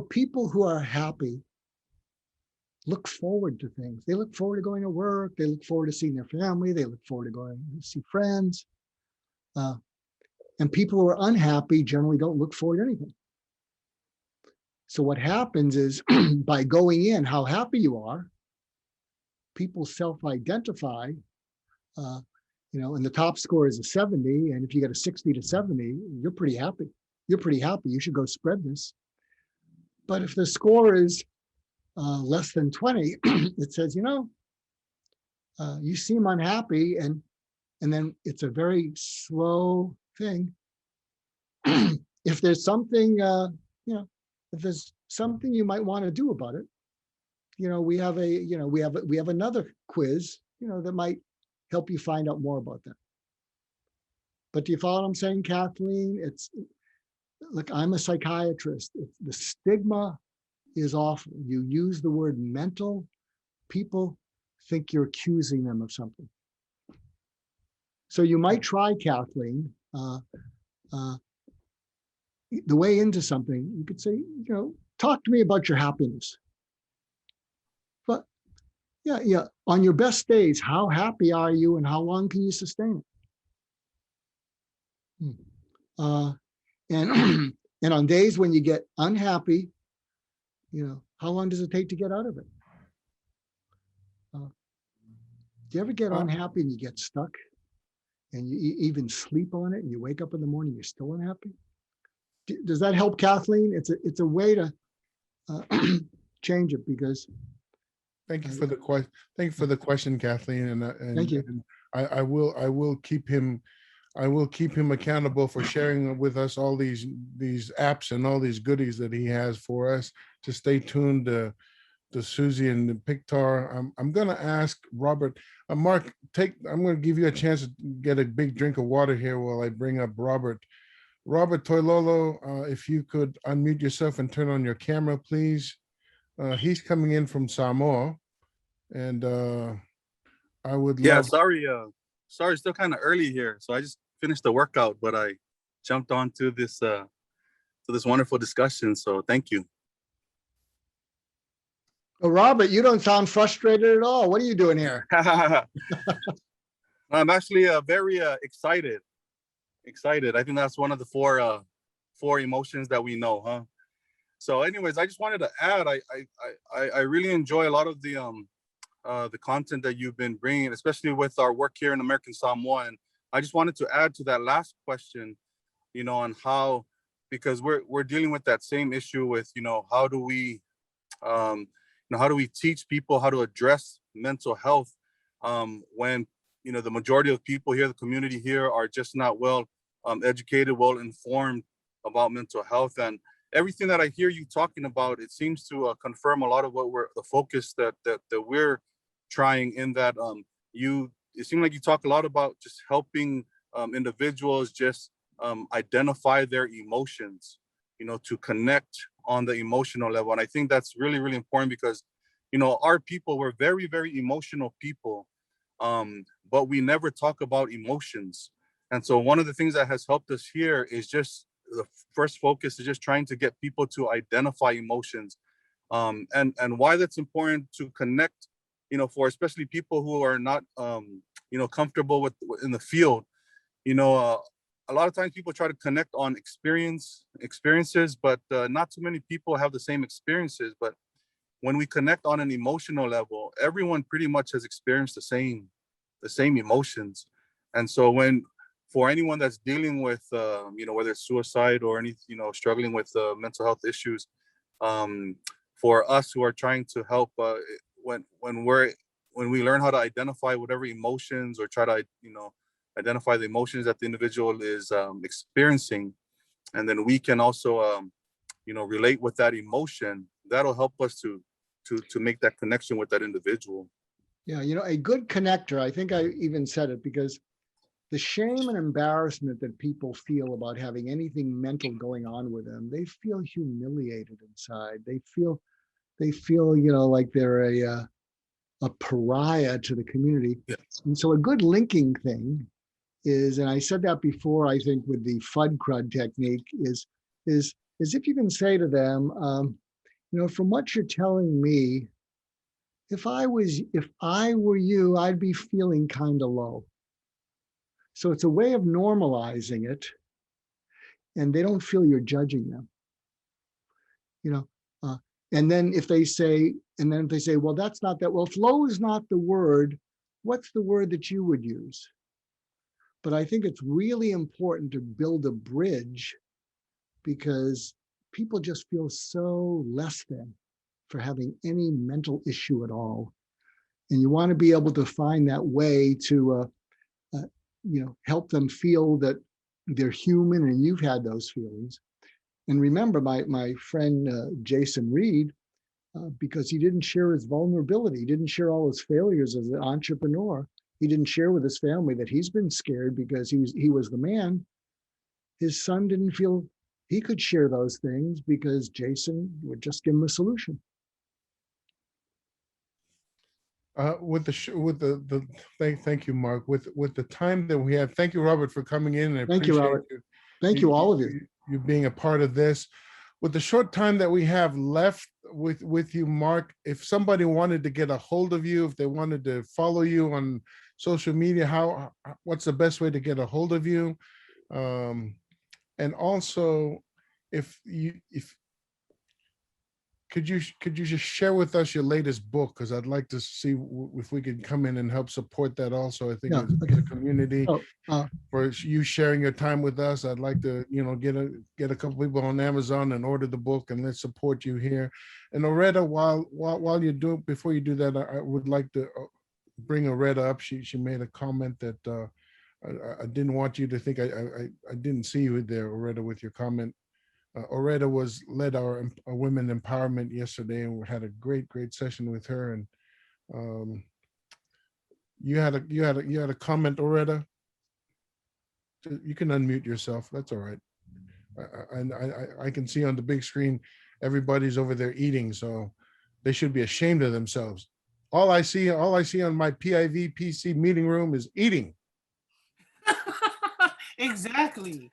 people who are happy look forward to things. They look forward to going to work. They look forward to seeing their family. They look forward to going to see friends. And people who are unhappy generally don't look forward to anything. So what happens is by going in how happy you are, people self-identify, and the top score is a 70. And if you get a 60 to 70, you're pretty happy. You're pretty happy. You should go spread this. But if the score is less than 20, it says, you seem unhappy. And then it's a very slow thing. If there's something, if there's something you might want to do about it, we have another quiz, that might help you find out more about that. But do you follow what I'm saying, Kathleen? Look, I'm a psychiatrist. The stigma is awful. You use the word mental, people think you're accusing them of something. So you might try, Kathleen, the way into something, you could say, talk to me about your happiness. But yeah, on your best days, how happy are you and how long can you sustain it? And on days when you get unhappy, how long does it take to get out of it? Do you ever get unhappy and you get stuck and you even sleep on it and you wake up in the morning, you're still unhappy? Does that help, Kathleen? It's a way to change it, because. Thank you for the question. Thank you for the question, Kathleen. And Thank you. And I will keep him accountable for sharing with us all these apps and all these goodies that he has for us. To stay tuned to Susie and the Pictar. I'm going to ask Robert, Mark, I'm going to give you a chance to get a big drink of water here while I bring up Robert. Robert Toilolo, if you could unmute yourself and turn on your camera, please. He's coming in from Samoa, and I would Yeah, love. sorry, still kind of early here. So I just finished the workout, but I jumped onto this wonderful discussion. So thank you. Well, Robert, you don't sound frustrated at all. What are you doing here? I'm actually very excited. I think that's one of the four emotions that we know, huh? So anyways, I just wanted to add, I really enjoy a lot of the content that you've been bringing, especially with our work here in American Samoa. And I just wanted to add to that last question, on how because we're dealing with that same issue with, how do we, how do we teach people how to address mental health when, the majority of people here, the community here, are just not well educated, well informed about mental health. And everything that I hear you talking about, it seems to confirm a lot of what the focus that we're trying in that it seems like you talk a lot about just helping individuals just identify their emotions, to connect on the emotional level. And I think that's really, really important because, our people, we're very, very emotional people, but we never talk about emotions. And so one of the things that has helped us here is just the first focus is just trying to get people to identify emotions, and why that's important to connect, for especially people who are not, comfortable with in the field. A lot of times people try to connect on experiences, but not too many people have the same experiences. But when we connect on an emotional level, everyone pretty much has experienced the same emotions. And so for anyone that's dealing with, whether it's suicide or any, struggling with mental health issues, for us who are trying to help, when we learn how to identify whatever emotions, or try to, identify the emotions that the individual is experiencing, and then we can also, relate with that emotion, that'll help us to make that connection with that individual. Yeah, a good connector, I think I even said it, because the shame and embarrassment that people feel about having anything mental going on with them, they feel humiliated inside. They feel, like they're a pariah to the community. Yes. And so a good linking thing is, and I said that before, I think with the FUD crud technique, is if you can say to them, from what you're telling me, if I were you, I'd be feeling kind of low. So it's a way of normalizing it, and they don't feel you're judging them. And then if they say, well, that's not that. Well, if low is not the word, what's the word that you would use? But I think it's really important to build a bridge, because people just feel so less than for having any mental issue at all. And you want to be able to find that way to, help them feel that they're human, and you've had those feelings. And remember, my friend Jason Reed, because he didn't share his vulnerability, he didn't share all his failures as an entrepreneur. He didn't share with his family that he's been scared because he was the man. His son didn't feel he could share those things because Jason would just give him a solution. Thank you, Mark. With the time that we have, thank you, Robert, for coming in. And I Thank you, appreciate Robert. Thank you, all of you. You being a part of this. With the short time that we have left with you, Mark, if somebody wanted to get a hold of you, if they wanted to follow you on social media, what's the best way to get a hold of you? And also, could you just share with us your latest book? Because I'd like to see if we can come in and help support that also. I think as a community, for you sharing your time with us, I'd like to, get a couple people on Amazon and order the book, and let's support you here. And Loretta, while you do, before you do that, I would like to bring Loretta up. She made a comment that I didn't want you to think I didn't see you there, Loretta, with your comment. Loretta led our women empowerment yesterday, and we had a great session with her. And you had a comment, Loretta. You can unmute yourself. That's all right. And I can see on the big screen everybody's over there eating, so they should be ashamed of themselves. All I see on my PIV PC meeting room is eating. Exactly.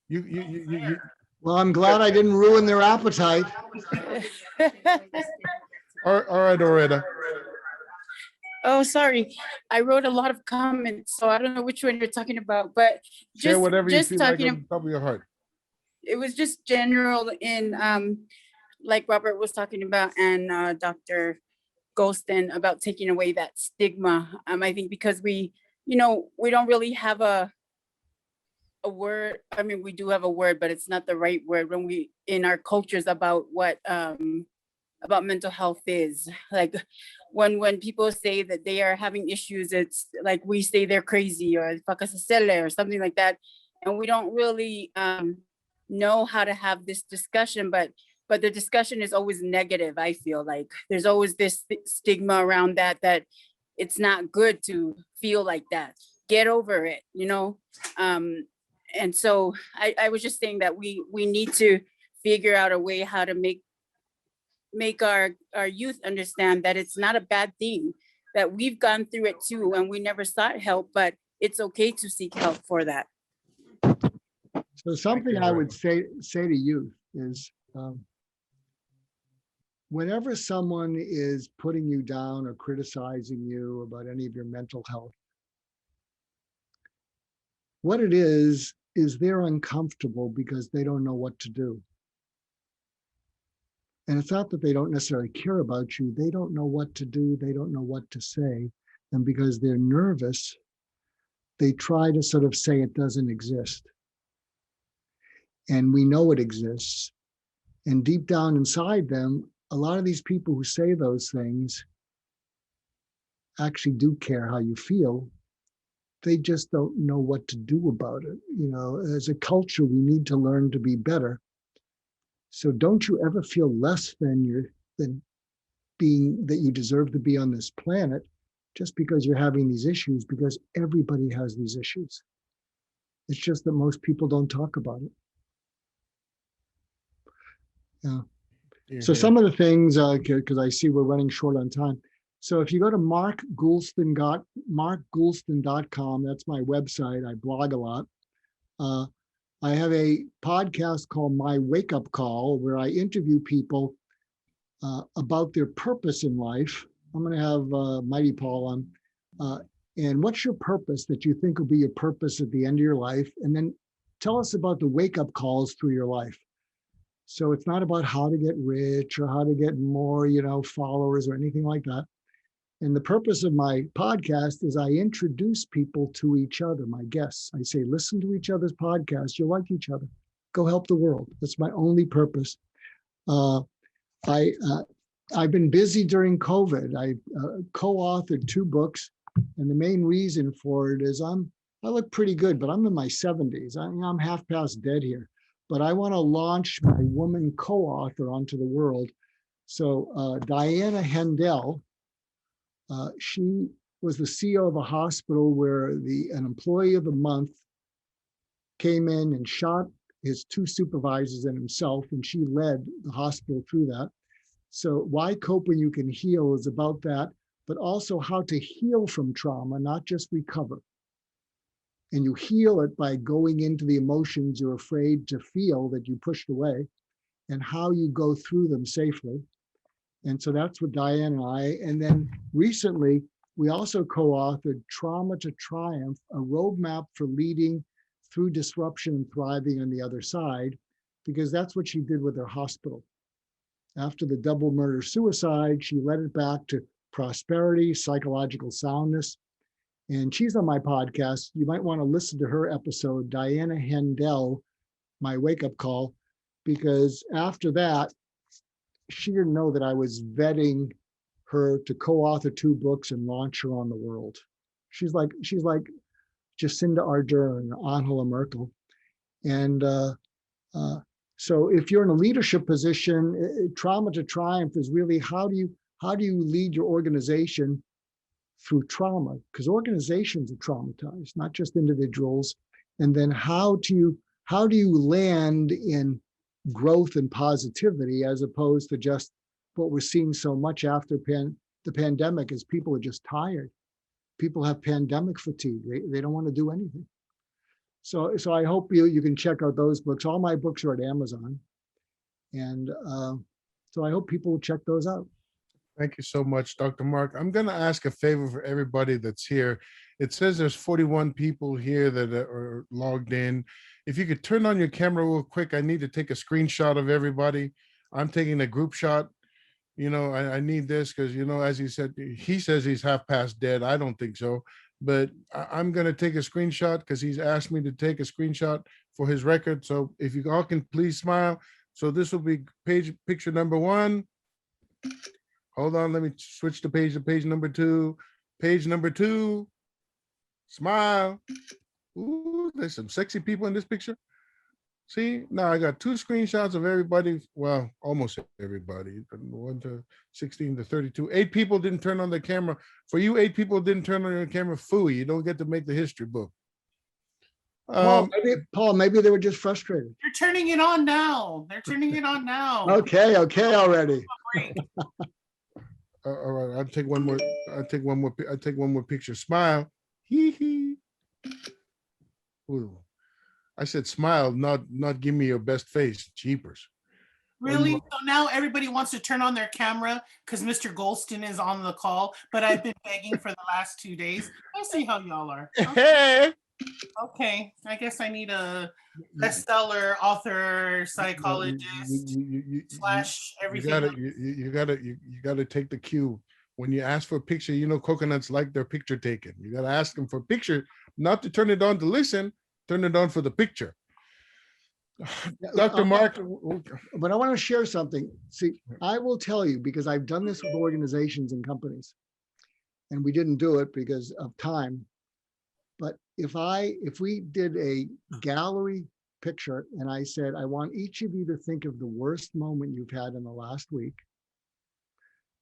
You Well, I'm glad I didn't ruin their appetite. all right, Loretta. Oh, sorry. I wrote a lot of comments, so I don't know which one you're talking about, but Share just, whatever you just feel like talking, on the top of your heart. it was just general in, like Robert was talking about, and Dr. Goulston, about taking away that stigma. I think because we don't really have a word. I mean, we do have a word, but it's not the right word when we in our cultures about what about mental health is. Like when people say that they are having issues, it's like we say they're crazy or or something like that, and we don't really know how to have this discussion. But the discussion is always negative. I feel like there's always this stigma around that it's not good to feel like that. Get over it, you know. And so I was just saying that we need to figure out a way how to make our youth understand that it's not a bad thing, that we've gone through it too and we never sought help, but it's okay to seek help for that. So something I would say to youth is, whenever someone is putting you down or criticizing you about any of your mental health, what it is they're uncomfortable because they don't know what to do. And it's not that they don't necessarily care about you. They don't know what to do. They don't know what to say. And because they're nervous, they try to sort of say it doesn't exist. And we know it exists. And deep down inside them, a lot of these people who say those things actually do care how you feel. They just don't know what to do about it. You know, as a culture, we need to learn to be better. So don't you ever feel less than being that you deserve to be on this planet just because you're having these issues, because everybody has these issues. It's just that most people don't talk about it. Yeah. So some of the things, because I see we're running short on time. So if you go to markgoulston.com, that's my website. I blog a lot. I have a podcast called My Wake Up Call, where I interview people about their purpose in life. I'm going to have Mighty Paul on. And what's your purpose that you think will be your purpose at the end of your life? And then tell us about the wake up calls through your life. So it's not about how to get rich or how to get more, followers or anything like that. And the purpose of my podcast is I introduce people to each other, my guests. I say, listen to each other's podcasts. You'll like each other. Go help the world. That's my only purpose. I've been busy during COVID. I co-authored 2 books. And the main reason for it is I look pretty good, but I'm in my 70s. I'm half past dead here. But I want to launch my woman co-author onto the world. So Diana Hendell, she was the CEO of a hospital where an employee of the month came in and shot his 2 supervisors and himself, and she led the hospital through that. So Why Cope When You Can Heal is about that, but also how to heal from trauma, not just recover. And you heal it by going into the emotions you're afraid to feel that you pushed away, and how you go through them safely. And so that's what Diane and I, and then recently, we also co-authored Trauma to Triumph, a roadmap for leading through disruption and thriving on the other side, because that's what she did with her hospital. After the double murder suicide, she led it back to prosperity, psychological soundness. And she's on my podcast. You might want to listen to her episode, Diana Hendell, My Wake Up Call, because after that, she didn't know that I was vetting her to co-author 2 books and launch her on the world. She's like Jacinda Ardern or Angela Merkel. And so if you're in a leadership position, Trauma to Triumph is really how do you lead your organization through trauma? Because organizations are traumatized, not just individuals. And then how do you land in growth and positivity, as opposed to just what we're seeing so much after the pandemic is people are just tired. People have pandemic fatigue. They don't want to do anything. So I hope you can check out those books. All my books are at Amazon. And so I hope people will check those out. Thank you so much, Dr. Mark. I'm going to ask a favor for everybody that's here. It says there's 41 people here that are logged in. If you could turn on your camera real quick, I need to take a screenshot of everybody. I'm taking a group shot. I need this because, as he said, he says he's half past dead. I don't think so. but I'm going to take a screenshot because he's asked me to take a screenshot for his record. So if you all can please smile. So this will be picture number 1. Hold on, let me switch the page to page number 2. Page number 2. Smile. Ooh, there's some sexy people in this picture. See, now I got 2 screenshots of everybody. Well, almost everybody. 1 to 16 to 32. 8 people didn't turn on their camera. For you, 8 people didn't turn on your camera. Phooey, you don't get to make the history book. Paul, maybe they were just frustrated. You're turning it on now. They're turning it on now. Okay, already. Break. All right, I'll take one more. I'll take one more picture. Smile. Hee hee. Ooh. I said smile, not give me your best face. Jeepers. Really? So now everybody wants to turn on their camera because Mr. Goulston is on the call, but I've been begging for the last 2 days. I see how y'all are. Hey. Okay, I guess I need a bestseller author, psychologist, slash everything. You gotta take the cue. When you ask for a picture, you know coconuts like their picture taken. You gotta ask them for a picture, not to turn it on to listen, turn it on for the picture. Dr. Mark. But I want to share something. See, I will tell you, because I've done this with organizations and companies, and we didn't do it because of time. But if we did a gallery picture and I said, I want each of you to think of the worst moment you've had in the last week,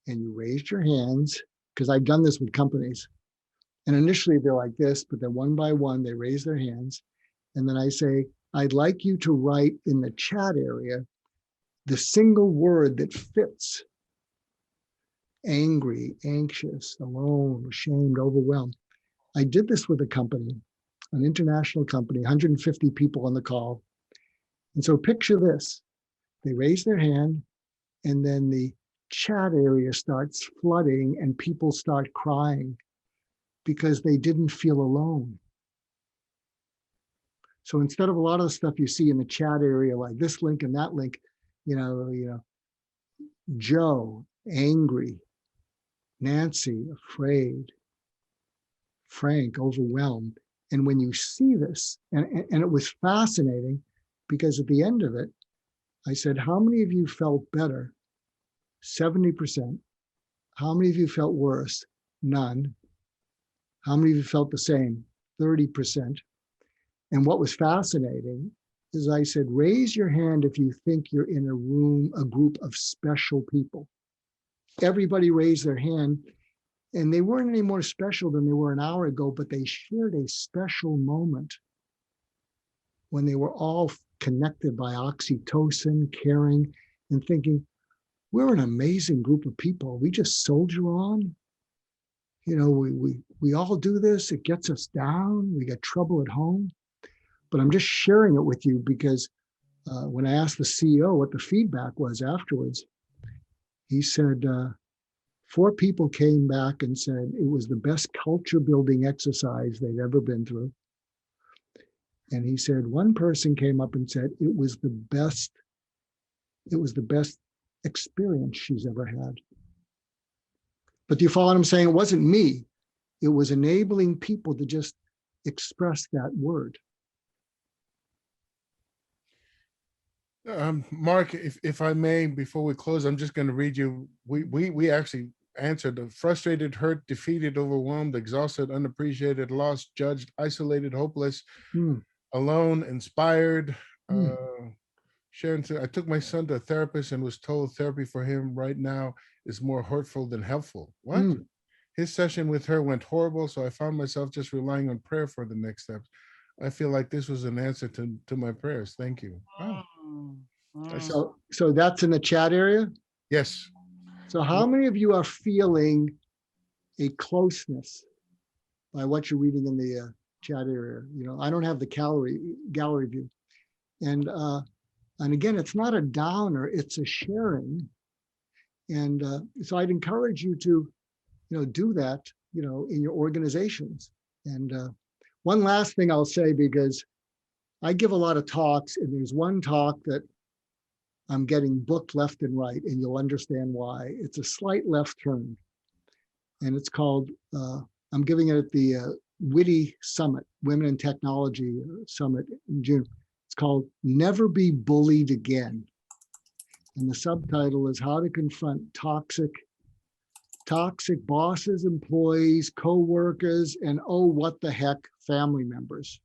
and you raised your hands, because I've done this with companies. And initially they're like this, but then one by one, they raise their hands. And then I say, I'd like you to write in the chat area the single word that fits: angry, anxious, alone, ashamed, overwhelmed. I did this with a company, an international company, 150 people on the call. And so picture this: they raise their hand, and then the chat area starts flooding and people start crying because they didn't feel alone. So instead of a lot of the stuff you see in the chat area, like this link and that link, Joe, angry, Nancy, afraid, Frank, overwhelmed. And when you see this, and it was fascinating, because at the end of it, I said, how many of you felt better? 70%. How many of you felt worse? None. How many of you felt the same? 30%. And what was fascinating is I said, raise your hand if you think you're in a room, a group of special people. Everybody raised their hand, and they weren't any more special than they were an hour ago, but they shared a special moment when they were all connected by oxytocin, caring, and thinking, we're an amazing group of people. We just soldier on. We all do this. It gets us down. We get trouble at home. But I'm just sharing it with you because when I asked the CEO what the feedback was afterwards, he said 4 people came back and said it was the best culture building exercise they'd ever been through. And he said one person came up and said it was the best experience she's ever had. But do you follow what I'm saying? It wasn't me. It was enabling people to just express that word. Mark, if I may, before we close, I'm just going to read you. We actually answered: frustrated, hurt, defeated, overwhelmed, exhausted, unappreciated, lost, judged, isolated, hopeless, alone, inspired. Sharon said, I took my son to a therapist and was told therapy for him right now is more hurtful than helpful. What? His session with her went horrible, so I found myself just relying on prayer for the next steps. I feel like this was an answer to my prayers. Thank you. Oh. So that's in the chat area? Yes. So how many of you are feeling a closeness by what you're reading in the chat area? I don't have the gallery view. And again, it's not a downer, it's a sharing. And so I'd encourage you to, do that, in your organizations. And one last thing I'll say, because I give a lot of talks, and there's one talk that I'm getting booked left and right, and you'll understand why. It's a slight left turn. And it's called, I'm giving it at the witty summit, Women in Technology Summit in June. It's called Never Be Bullied Again. And the subtitle is How to Confront Toxic Bosses, Employees, Co-workers, and oh, what the heck, family members.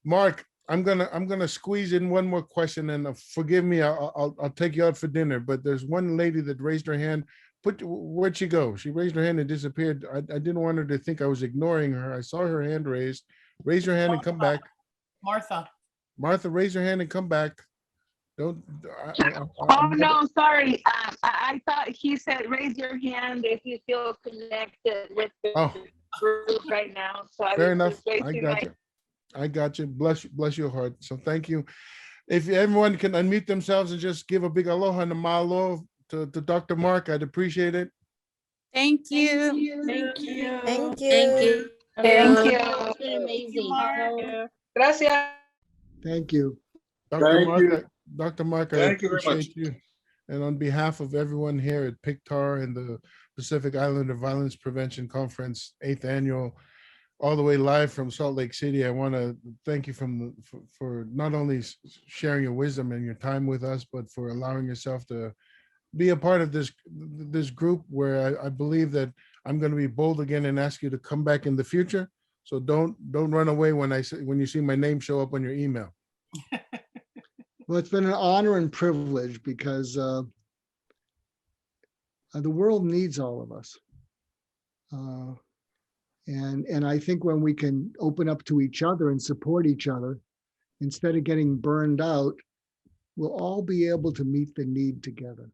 Mark, I'm gonna squeeze in one more question, and forgive me, I'll take you out for dinner. But there's one lady that raised her hand. Where'd she go? She raised her hand and disappeared. I didn't want her to think I was ignoring her. I saw her hand raised. Raise your hand and come back. Martha. Martha, raise your hand and come back. Don't. Oh, no, sorry. I thought he said, raise your hand if you feel connected with the group right now. So Fair enough. I got you. Bless your heart. So thank you. If everyone can unmute themselves and just give a big aloha and a mahalo to Dr. Mark, I'd appreciate it. Thank you. Thank you. Thank you. Thank you. Thank you. It's been amazing. Mark. Gracias. Thank you. Dr. Mark, I Thank you very appreciate you. And on behalf of everyone here at PICTAR and the Pacific Islander Violence Prevention Conference, 8th annual, all the way live from Salt Lake City, I want to thank you for not only sharing your wisdom and your time with us, but for allowing yourself to be a part of this group where I believe that I'm going to be bold again and ask you to come back in the future. So don't run away when you see my name show up on your email. Well, it's been an honor and privilege because the world needs all of us. And I think when we can open up to each other and support each other, instead of getting burned out, we'll all be able to meet the need together.